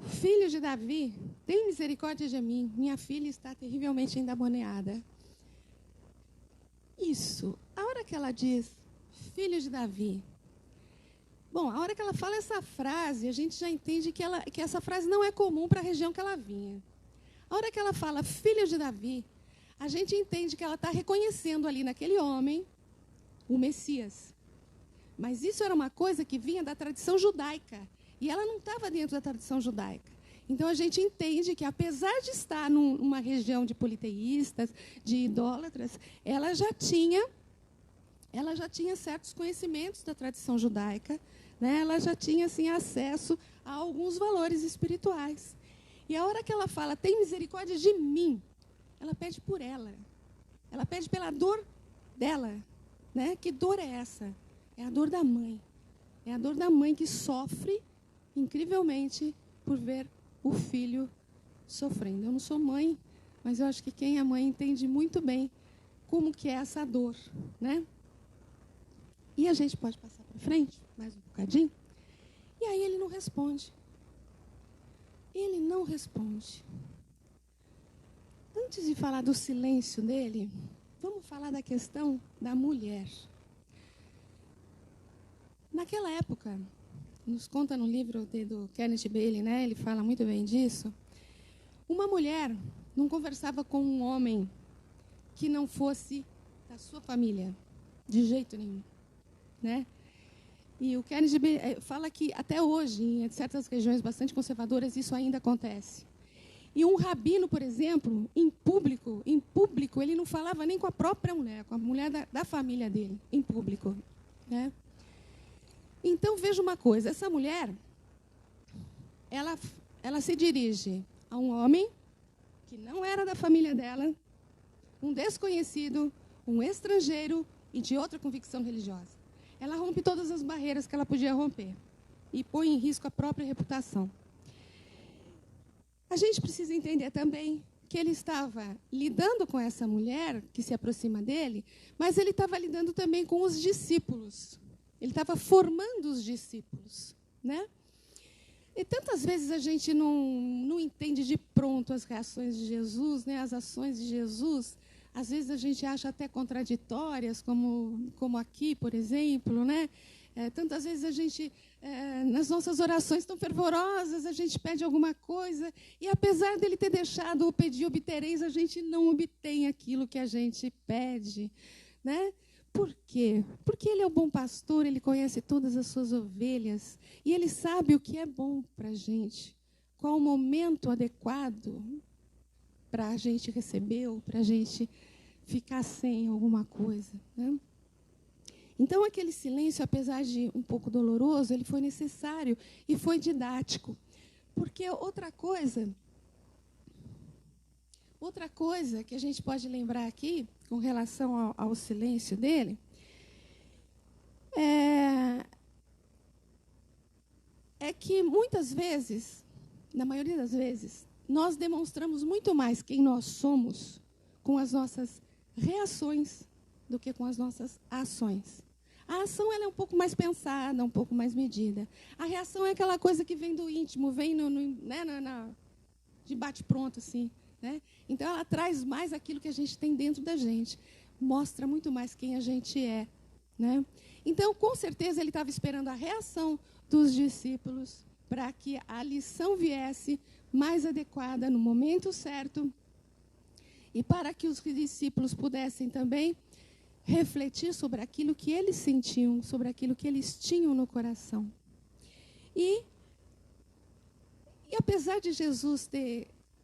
Q: filho de Davi, tem misericórdia de mim, minha filha está terrivelmente endemoniada. Isso, a hora que ela diz, filho de Davi, bom, a hora que ela fala essa frase, a gente já entende que essa frase não é comum para a região que ela vinha. A hora que ela fala, filho de Davi, a gente entende que ela está reconhecendo ali naquele homem o Messias. Mas isso era uma coisa que vinha da tradição judaica. E ela não estava dentro da tradição judaica. Então, a gente entende que, apesar de estar numa região de politeístas, de idólatras, ela já tinha certos conhecimentos da tradição judaica, né? Ela já tinha assim, acesso a alguns valores espirituais. E a hora que ela fala, tem misericórdia de mim, ela pede por ela. Ela pede pela dor dela. Né? Que dor é essa? É a dor da mãe. É a dor da mãe que sofre incrivelmente, por ver o filho sofrendo. Eu não sou mãe, mas eu acho que quem é mãe entende muito bem como que é essa dor, né? E a gente pode passar para frente, mais um bocadinho. E aí ele não responde. Ele não responde. Antes de falar do silêncio dele, vamos falar da questão da mulher. Naquela época, nos conta no livro do Kenneth Bailey, né? Ele fala muito bem disso. Uma mulher não conversava com um homem que não fosse da sua família, de jeito nenhum, né? E o Kenneth Bailey fala que até hoje, em certas regiões bastante conservadoras, isso ainda acontece. E um rabino, por exemplo, em público, ele não falava nem com a própria mulher, com a mulher da família dele, em público, né? Então, veja uma coisa, essa mulher, ela se dirige a um homem que não era da família dela, um desconhecido, um estrangeiro e de outra convicção religiosa. Ela rompe todas as barreiras que ela podia romper e põe em risco a própria reputação. A gente precisa entender também que ele estava lidando com essa mulher que se aproxima dele, mas ele estava lidando também com os discípulos. Ele estava formando os discípulos, né? E tantas vezes a gente não entende de pronto as reações de Jesus, né? As ações de Jesus. Às vezes a gente acha até contraditórias, como aqui, por exemplo, né? Tantas vezes a gente, nas nossas orações tão fervorosas, a gente pede alguma coisa e, apesar dele ter deixado o pedir obtereis, a gente não obtém aquilo que a gente pede, né? Por quê? Porque ele é o bom pastor, ele conhece todas as suas ovelhas e ele sabe o que é bom para a gente, qual o momento adequado para a gente receber ou para a gente ficar sem alguma coisa, né? Então, aquele silêncio, apesar de um pouco doloroso, ele foi necessário e foi didático. Porque outra coisa que a gente pode lembrar aqui, com relação ao silêncio dele, é que muitas vezes, na maioria das vezes, nós demonstramos muito mais quem nós somos com as nossas reações do que com as nossas ações. A ação ela é um pouco mais pensada, um pouco mais medida. A reação é aquela coisa que vem do íntimo, vem de bate-pronto, assim, né? Então, ela traz mais aquilo que a gente tem dentro da gente. Mostra muito mais quem a gente é, né? Então, com certeza, ele estava esperando a reação dos discípulos para que a lição viesse mais adequada no momento certo e para que os discípulos pudessem também refletir sobre aquilo que eles sentiam, sobre aquilo que eles tinham no coração. E apesar de Jesus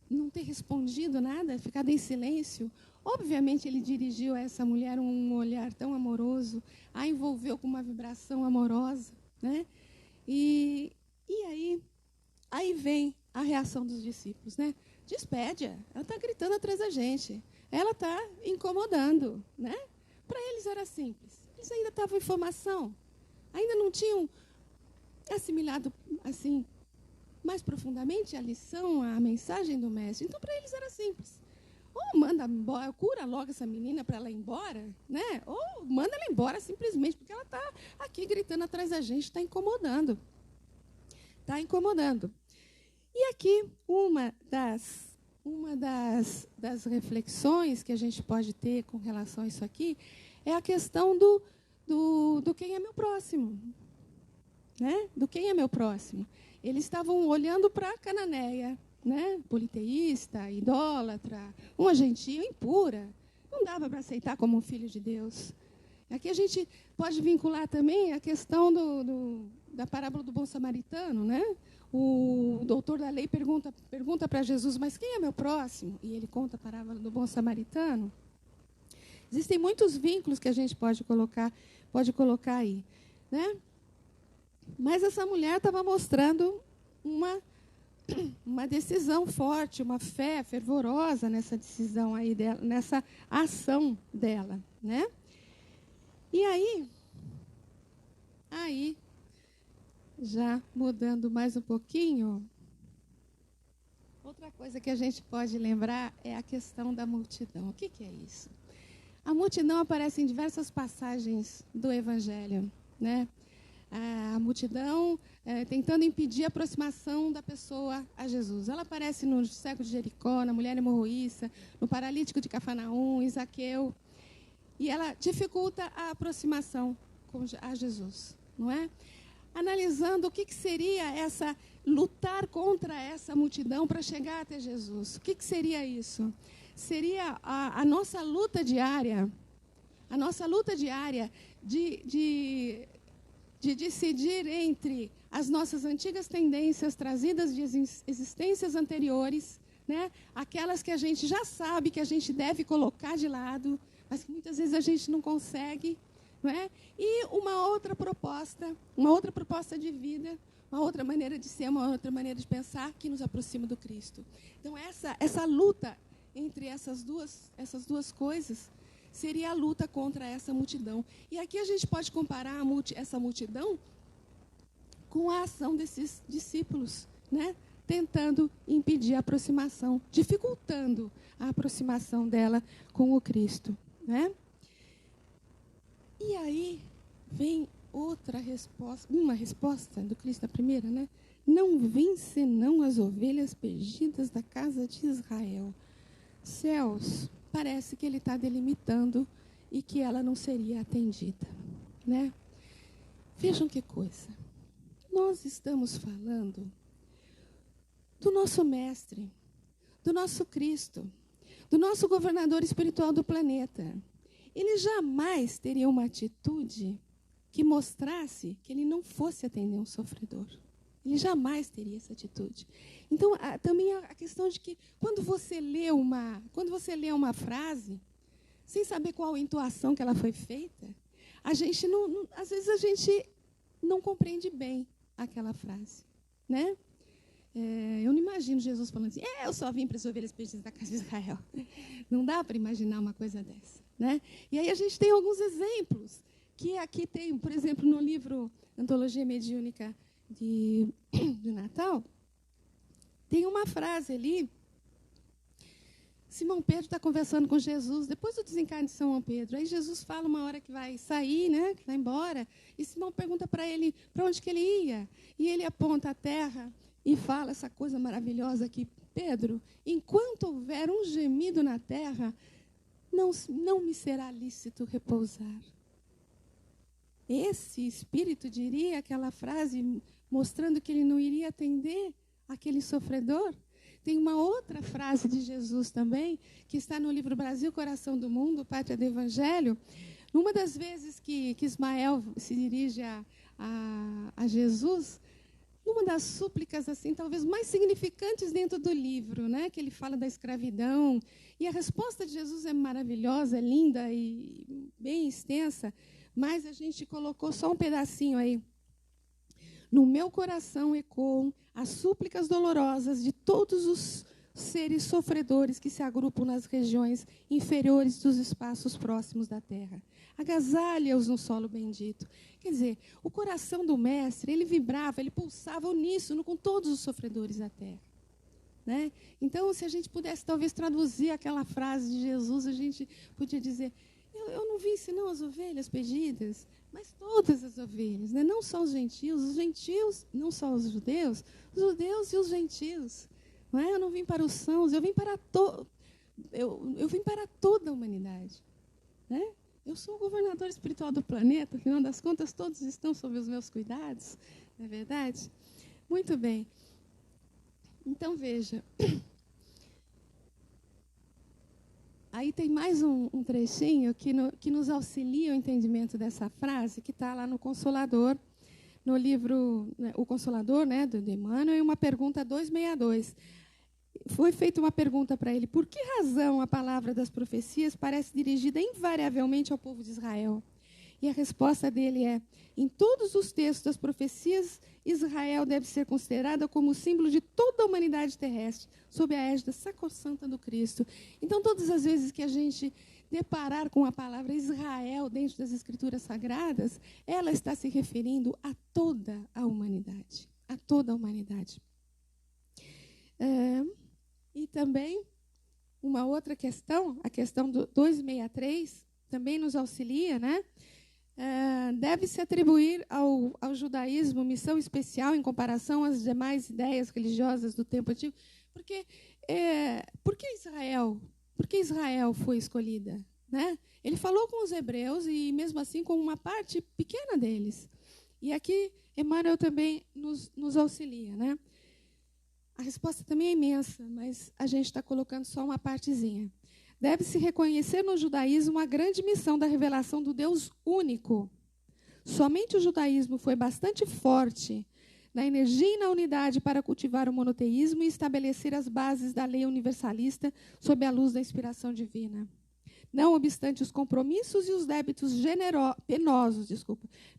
Q: não ter respondido nada, ficado em silêncio, obviamente ele dirigiu a essa mulher um olhar tão amoroso, a envolveu com uma vibração amorosa, né? E aí vem a reação dos discípulos, né? Despede-a, ela está gritando atrás da gente, ela está incomodando, né? Para eles era simples. Eles ainda estavam em formação, ainda não tinham assimilado assim mais profundamente a lição, a mensagem do mestre. Então, para eles era simples. Ou manda embora, cura logo essa menina para ela ir embora, né? Ou manda ela embora simplesmente porque ela está aqui gritando atrás da gente, está incomodando. Está incomodando. E aqui uma das reflexões que a gente pode ter com relação a isso aqui é a questão do quem é meu próximo, né? Do quem é meu próximo. Eles estavam olhando para a cananeia, né? Politeísta, idólatra, uma gentia impura. Não dava para aceitar como um filho de Deus. Aqui a gente pode vincular também a questão da parábola do bom samaritano, né? O doutor da lei pergunta para Jesus, mas quem é meu próximo? E ele conta a parábola do bom samaritano. Existem muitos vínculos que a gente pode colocar aí, né? Mas essa mulher estava mostrando uma decisão forte, uma fé fervorosa nessa decisão aí dela, nessa ação dela, né? E aí já mudando mais um pouquinho, outra coisa que a gente pode lembrar é a questão da multidão. O que é isso? A multidão aparece em diversas passagens do Evangelho, né? A multidão tentando impedir a aproximação da pessoa a Jesus. Ela aparece no cego de Jericó, na mulher hemorroíça, no paralítico de Cafarnaum, em Zaqueu. E ela dificulta a aproximação a Jesus, não é? Analisando o que seria essa lutar contra essa multidão para chegar até Jesus. O que seria isso? Seria a nossa luta diária, de decidir entre as nossas antigas tendências trazidas de existências anteriores, né? Aquelas que a gente já sabe que a gente deve colocar de lado, mas que muitas vezes a gente não consegue, não é? E uma outra proposta de vida, uma outra maneira de ser, uma outra maneira de pensar que nos aproxima do Cristo. Então essa luta entre essas duas coisas seria a luta contra essa multidão. E aqui a gente pode comparar essa multidão com a ação desses discípulos, né? Tentando impedir a aproximação, dificultando a aproximação dela com o Cristo, né? E aí vem outra resposta, uma resposta do Cristo, a primeira, né? Não vêm senão as ovelhas perdidas da casa de Israel. Céus, parece que ele está delimitando e que ela não seria atendida, né? Vejam que coisa. Nós estamos falando do nosso mestre, do nosso Cristo, do nosso governador espiritual do planeta. Ele jamais teria uma atitude que mostrasse que ele não fosse atender um sofredor. Ele jamais teria essa atitude. Então, também a questão de que quando você lê uma frase, sem saber qual a entoação que ela foi feita, às vezes a gente não compreende bem aquela frase, né? Eu não imagino Jesus falando assim, eu só vim para as ovelhas perdidas da casa de Israel. Não dá para imaginar uma coisa dessa, né? E aí a gente tem alguns exemplos, que aqui tem, por exemplo, no livro Antologia Mediúnica de Natal, tem uma frase ali. Simão Pedro está conversando com Jesus, depois do desencarne de São Pedro. Aí Jesus fala uma hora que vai sair, né, que vai embora, e Simão pergunta para ele para onde que ele ia. E ele aponta a terra e fala essa coisa maravilhosa aqui. Pedro, enquanto houver um gemido na terra, não me será lícito repousar. Esse espírito diria aquela frase mostrando que ele não iria atender aquele sofredor. Tem uma outra frase de Jesus também, que está no livro Brasil, Coração do Mundo, Pátria do Evangelho. Numa das vezes que Ismael se dirige a Jesus, numa das súplicas assim, talvez mais significantes dentro do livro, né, que ele fala da escravidão. E a resposta de Jesus é maravilhosa, é linda e bem extensa, mas a gente colocou só um pedacinho aí. No meu coração ecoam as súplicas dolorosas de todos os seres sofredores que se agrupam nas regiões inferiores dos espaços próximos da terra. Agasalha-os no solo bendito. Quer dizer, o coração do mestre, ele vibrava, ele pulsava uníssono com todos os sofredores da terra, né? Então, se a gente pudesse talvez traduzir aquela frase de Jesus, a gente podia dizer, eu não vim senão as ovelhas perdidas, mas todas as ovelhas, né? Não só os gentios, não só os judeus e os gentios. Não é? Eu não vim para os sãos, eu vim para toda a humanidade, né? Eu sou o governador espiritual do planeta, afinal das contas, todos estão sob os meus cuidados, não é verdade? Muito bem. Então, veja. Aí tem mais um trechinho que nos auxilia o entendimento dessa frase, que está lá no Consolador, no livro O Consolador, né, do Emmanuel, e uma pergunta 262. Foi feita uma pergunta para ele, por que razão a palavra das profecias parece dirigida invariavelmente ao povo de Israel? E a resposta dele é: em todos os textos das profecias, Israel deve ser considerada como símbolo de toda a humanidade terrestre, sob a égide sacrossanta do Cristo. Então, todas as vezes que a gente deparar com a palavra Israel dentro das Escrituras Sagradas, ela está se referindo a toda a humanidade. A toda a humanidade. E também, uma outra questão, a questão do 263, também nos auxilia, né? Deve-se atribuir ao judaísmo missão especial em comparação às demais ideias religiosas do tempo antigo. Por que Israel? Por que Israel foi escolhida? Né? Ele falou com os hebreus e, mesmo assim, com uma parte pequena deles. E aqui, Emmanuel também nos auxilia. Né? A resposta também é imensa, mas a gente está colocando só uma partezinha. Deve-se reconhecer no judaísmo a grande missão da revelação do Deus único. Somente o judaísmo foi bastante forte na energia e na unidade para cultivar o monoteísmo e estabelecer as bases da lei universalista sob a luz da inspiração divina. Não obstante os compromissos e os débitos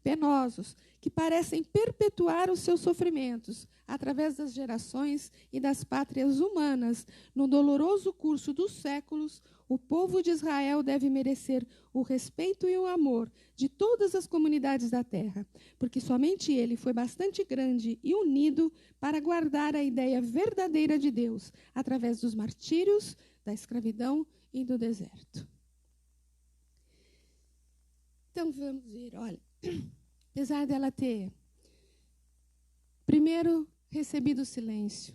Q: penosos, que parecem perpetuar os seus sofrimentos através das gerações e das pátrias humanas, no doloroso curso dos séculos, o povo de Israel deve merecer o respeito e o amor de todas as comunidades da terra, porque somente ele foi bastante grande e unido para guardar a ideia verdadeira de Deus, através dos martírios, da escravidão e do deserto. Então, vamos ver, olha, apesar dela ter, primeiro, recebido o silêncio,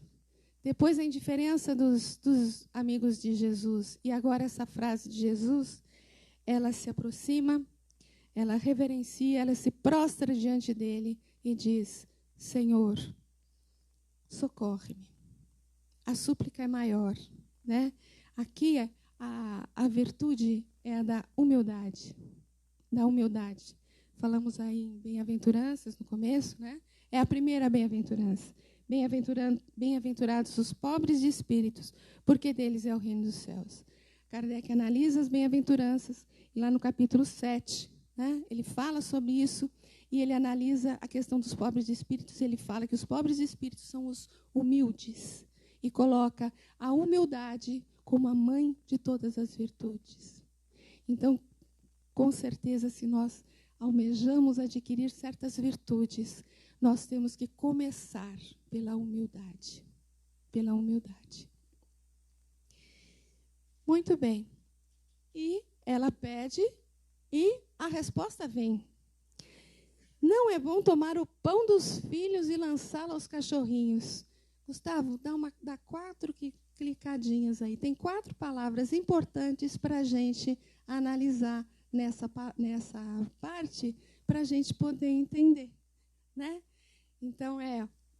Q: depois a indiferença dos amigos de Jesus, e agora essa frase de Jesus, ela se aproxima, ela reverencia, ela se prostra diante dele e diz: Senhor, socorre-me. A súplica é maior. Né? Aqui a virtude é a da humildade. Da humildade. Falamos aí em bem-aventuranças no começo, né? É a primeira bem-aventurança. Bem-aventurados os pobres de espíritos, porque deles é o reino dos céus. Kardec analisa as bem-aventuranças, e lá no capítulo 7, né, ele fala sobre isso, e ele analisa a questão dos pobres de espíritos, e ele fala que os pobres de espíritos são os humildes, e coloca a humildade como a mãe de todas as virtudes. Então, com certeza, se nós almejamos adquirir certas virtudes, nós temos que começar pela humildade. Pela humildade. Muito bem. E ela pede e a resposta vem. Não é bom tomar o pão dos filhos e lançá-lo aos cachorrinhos. Gustavo, dá 4 clicadinhas aí. Tem 4 palavras importantes para a gente analisar nessa parte, para a gente poder entender. Né? Então,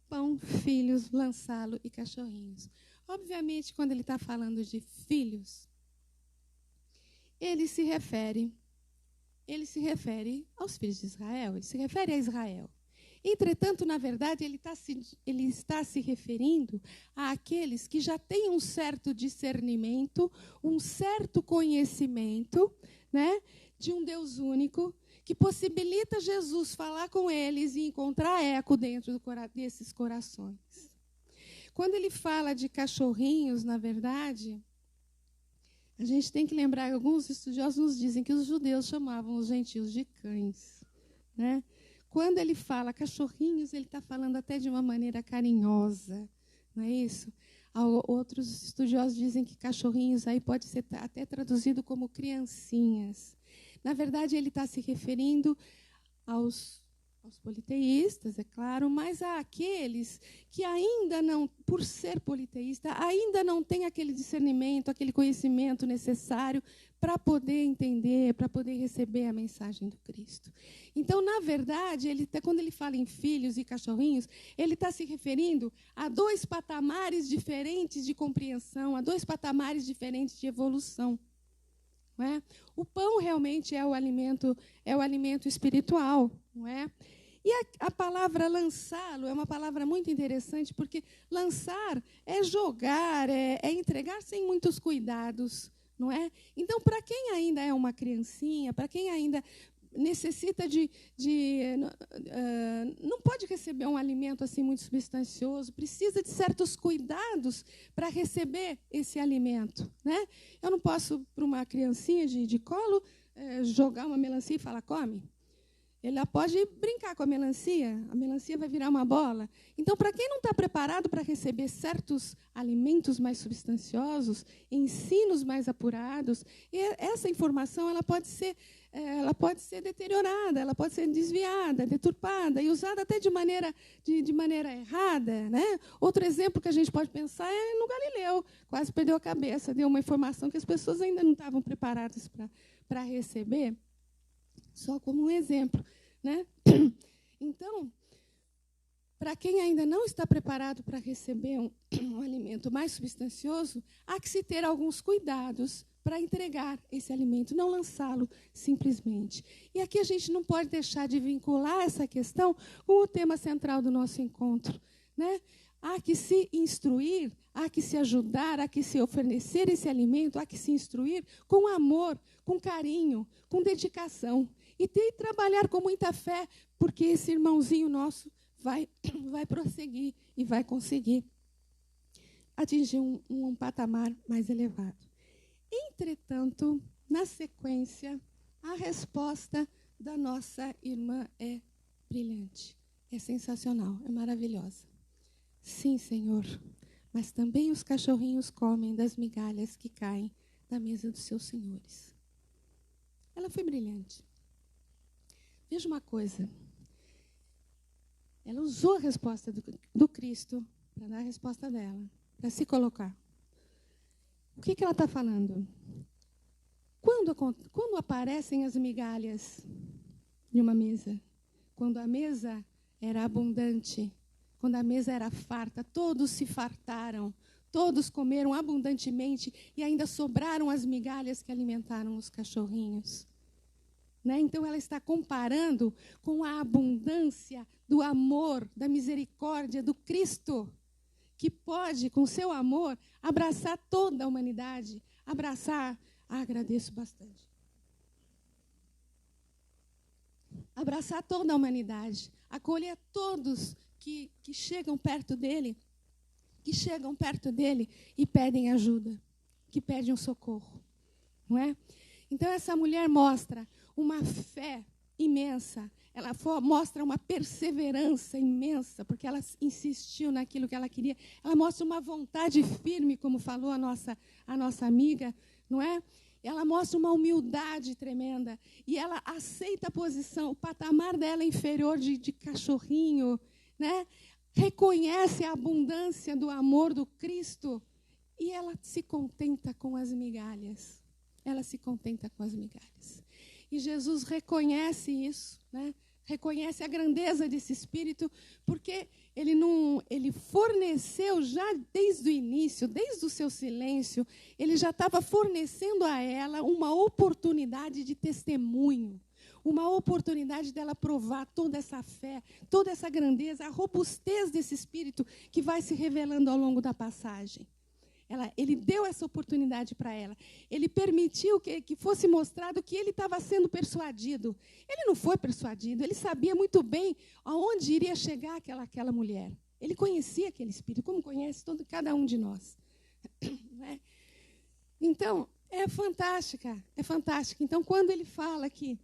Q: pão, filhos, lançá-lo e cachorrinhos. Obviamente, quando ele está falando de filhos, ele se refere aos filhos de Israel, ele se refere a Israel. Entretanto, na verdade, ele está se referindo àqueles que já têm um certo discernimento, um certo conhecimento, né, de um Deus único, que possibilita Jesus falar com eles e encontrar eco dentro desses corações. Quando ele fala de cachorrinhos, na verdade, a gente tem que lembrar que alguns estudiosos nos dizem que os judeus chamavam os gentios de cães. Né? Quando ele fala cachorrinhos, ele está falando até de uma maneira carinhosa, não é isso? Outros estudiosos dizem que cachorrinhos aí pode ser até traduzido como criancinhas. Na verdade, ele está se referindo aos politeístas, é claro, mas àqueles que ainda não, por ser politeísta, ainda não tem aquele discernimento, aquele conhecimento necessário para poder entender, para poder receber a mensagem do Cristo. Então, na verdade, quando ele fala em filhos e cachorrinhos, ele está se referindo a 2 patamares diferentes de compreensão, a 2 patamares diferentes de evolução. Não é? O pão realmente é o alimento espiritual, não é? E a palavra lançá-lo é uma palavra muito interessante, porque lançar é jogar, é entregar sem muitos cuidados, não é? Então, para quem ainda é uma criancinha, para quem ainda necessita não pode receber um alimento assim muito substancioso, precisa de certos cuidados para receber esse alimento, né? Eu não posso, para uma criancinha de colo, jogar uma melancia e falar, come. Ela pode brincar com a melancia vai virar uma bola. Então, para quem não está preparado para receber certos alimentos mais substanciosos, ensinos mais apurados, essa informação ela pode ser deteriorada, ela pode ser desviada, deturpada e usada até de maneira errada, né? Outro exemplo que a gente pode pensar é no Galileu, quase perdeu a cabeça, deu uma informação que as pessoas ainda não estavam preparadas para receber. Só como um exemplo, né? Então, para quem ainda não está preparado para receber um alimento mais substancioso, há que se ter alguns cuidados para entregar esse alimento, não lançá-lo simplesmente. E aqui a gente não pode deixar de vincular essa questão com o tema central do nosso encontro, né? Há que se instruir, há que se ajudar, há que se oferecer esse alimento, há que se instruir com amor, com carinho, com dedicação. E trabalhar com muita fé, porque esse irmãozinho nosso vai prosseguir e vai conseguir atingir um patamar mais elevado. Entretanto, na sequência, a resposta da nossa irmã é brilhante, é sensacional, é maravilhosa. Sim, Senhor, mas também os cachorrinhos comem das migalhas que caem da mesa dos seus senhores. Ela foi brilhante. Veja uma coisa. Ela usou a resposta do Cristo para dar a resposta dela, para se colocar. O que ela está falando? Quando aparecem as migalhas de uma mesa, quando a mesa era abundante, quando a mesa era farta, todos se fartaram, todos comeram abundantemente e ainda sobraram as migalhas que alimentaram os cachorrinhos. Né? Então, ela está comparando com a abundância do amor, da misericórdia do Cristo, que pode, com seu amor, abraçar toda a humanidade, agradeço bastante. Abraçar toda a humanidade, acolher todos que chegam perto dele, e pedem ajuda, que pedem um socorro. Não é? Então, essa mulher mostra uma fé imensa, ela mostra uma perseverança imensa, porque ela insistiu naquilo que ela queria. Ela mostra uma vontade firme, como falou a nossa amiga, não é? Ela mostra uma humildade tremenda, e ela aceita a posição, o patamar dela inferior de cachorrinho, né? Reconhece a abundância do amor do Cristo, e ela se contenta com as migalhas. Ela se contenta com as migalhas. E Jesus reconhece isso, né? Reconhece a grandeza desse Espírito, porque ele forneceu já desde o início, desde o seu silêncio, ele já estava fornecendo a ela uma oportunidade de testemunho, uma oportunidade dela provar toda essa fé, toda essa grandeza, a robustez desse Espírito que vai se revelando ao longo da passagem. Ele deu essa oportunidade para ela. Ele permitiu que fosse mostrado que ele estava sendo persuadido. Ele não foi persuadido, ele sabia muito bem aonde iria chegar aquela mulher. Ele conhecia aquele Espírito, como conhece cada um de nós. Então, é fantástica, é fantástica. Então, quando ele fala que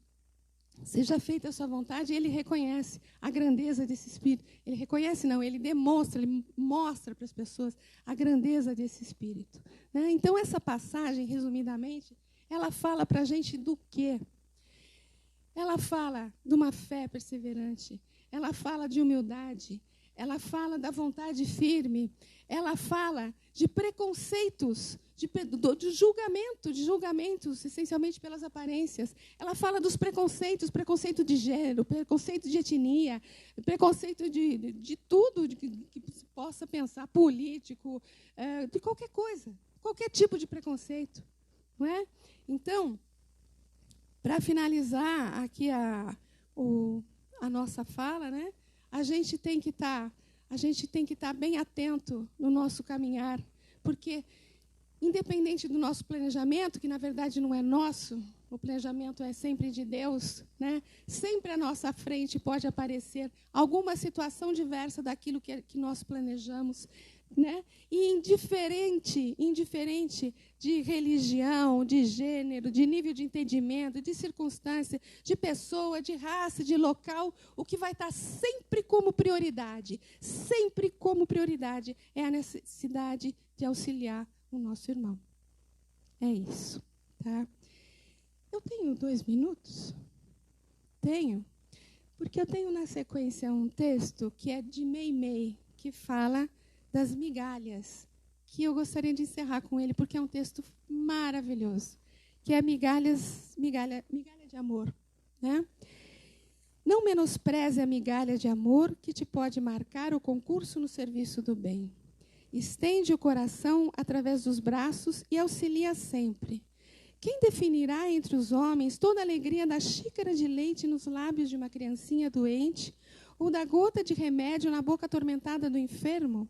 Q: seja feita a sua vontade, ele reconhece a grandeza desse Espírito. Ele reconhece, não, ele demonstra, ele mostra para as pessoas a grandeza desse Espírito. Né? Então, essa passagem, resumidamente, ela fala para a gente do quê? Ela fala de uma fé perseverante, ela fala de humildade, ela fala da vontade firme, ela fala de preconceitos, de julgamentos, essencialmente pelas aparências. Ela fala dos preconceitos, preconceito de gênero, preconceito de etnia, preconceito de tudo que se possa pensar, político, de qualquer coisa, qualquer tipo de preconceito. Não é? Então, para finalizar aqui a nossa fala, né, a gente tem que estar bem atento no nosso caminhar, porque independente do nosso planejamento, que na verdade não é nosso, o planejamento é sempre de Deus, né? Sempre à nossa frente pode aparecer alguma situação diversa daquilo que nós planejamos, né? E indiferente de religião, de gênero, de nível de entendimento, de circunstância, de pessoa, de raça, de local, o que vai estar sempre como prioridade é a necessidade de auxiliar o nosso irmão. É isso, tá? Eu tenho 2 minutos? Tenho. Porque eu tenho na sequência um texto que é de Meimei, que fala das migalhas, que eu gostaria de encerrar com ele, porque é um texto maravilhoso, que é migalha de amor, né? Não menospreze a migalha de amor que te pode marcar o concurso no serviço do bem. Estende o coração através dos braços e auxilia sempre. Quem definirá entre os homens toda a alegria da xícara de leite nos lábios de uma criancinha doente ou da gota de remédio na boca atormentada do enfermo?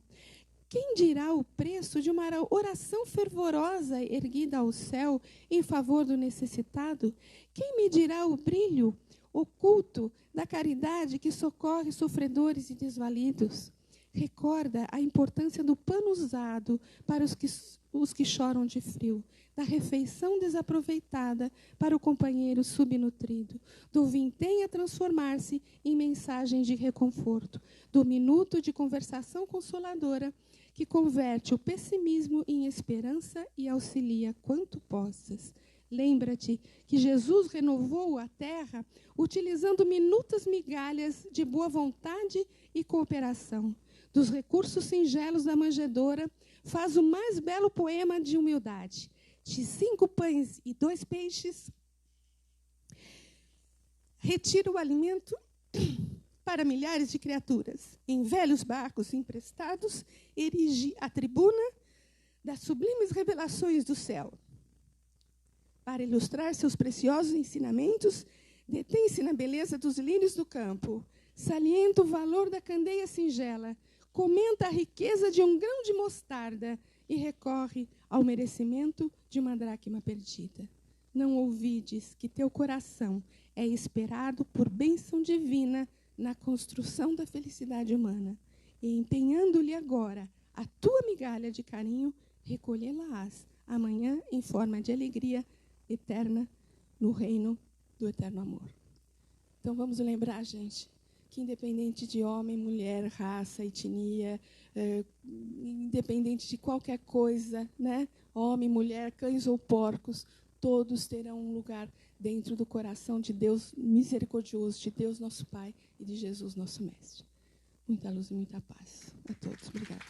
Q: Quem dirá o preço de uma oração fervorosa erguida ao céu em favor do necessitado? Quem medirá o brilho oculto da caridade que socorre sofredores e desvalidos? Recorda a importância do pano usado para os que choram de frio, da refeição desaproveitada para o companheiro subnutrido, do vintém a transformar-se em mensagem de reconforto, do minuto de conversação consoladora que converte o pessimismo em esperança e auxilia quanto possas. Lembra-te que Jesus renovou a terra utilizando minutas migalhas de boa vontade e cooperação. Dos recursos singelos da manjedoura, faz o mais belo poema de humildade. De 5 pães e 2 peixes, retira o alimento para milhares de criaturas. Em velhos barcos emprestados, erige a tribuna das sublimes revelações do céu. Para ilustrar seus preciosos ensinamentos, detém-se na beleza dos lírios do campo, salienta o valor da candeia singela, comenta a riqueza de um grão de mostarda e recorre ao merecimento de uma dracma perdida. Não ouvides que teu coração é esperado por bênção divina na construção da felicidade humana, e empenhando-lhe agora a tua migalha de carinho, recolhê-la-ás amanhã em forma de alegria eterna no reino do eterno amor. Então vamos lembrar, gente, que independente de homem, mulher, raça, etnia, independente de qualquer coisa, né? Homem, mulher, cães ou porcos, todos terão um lugar dentro do coração de Deus misericordioso, de Deus nosso Pai e de Jesus nosso Mestre. Muita luz e muita paz a todos. Obrigada.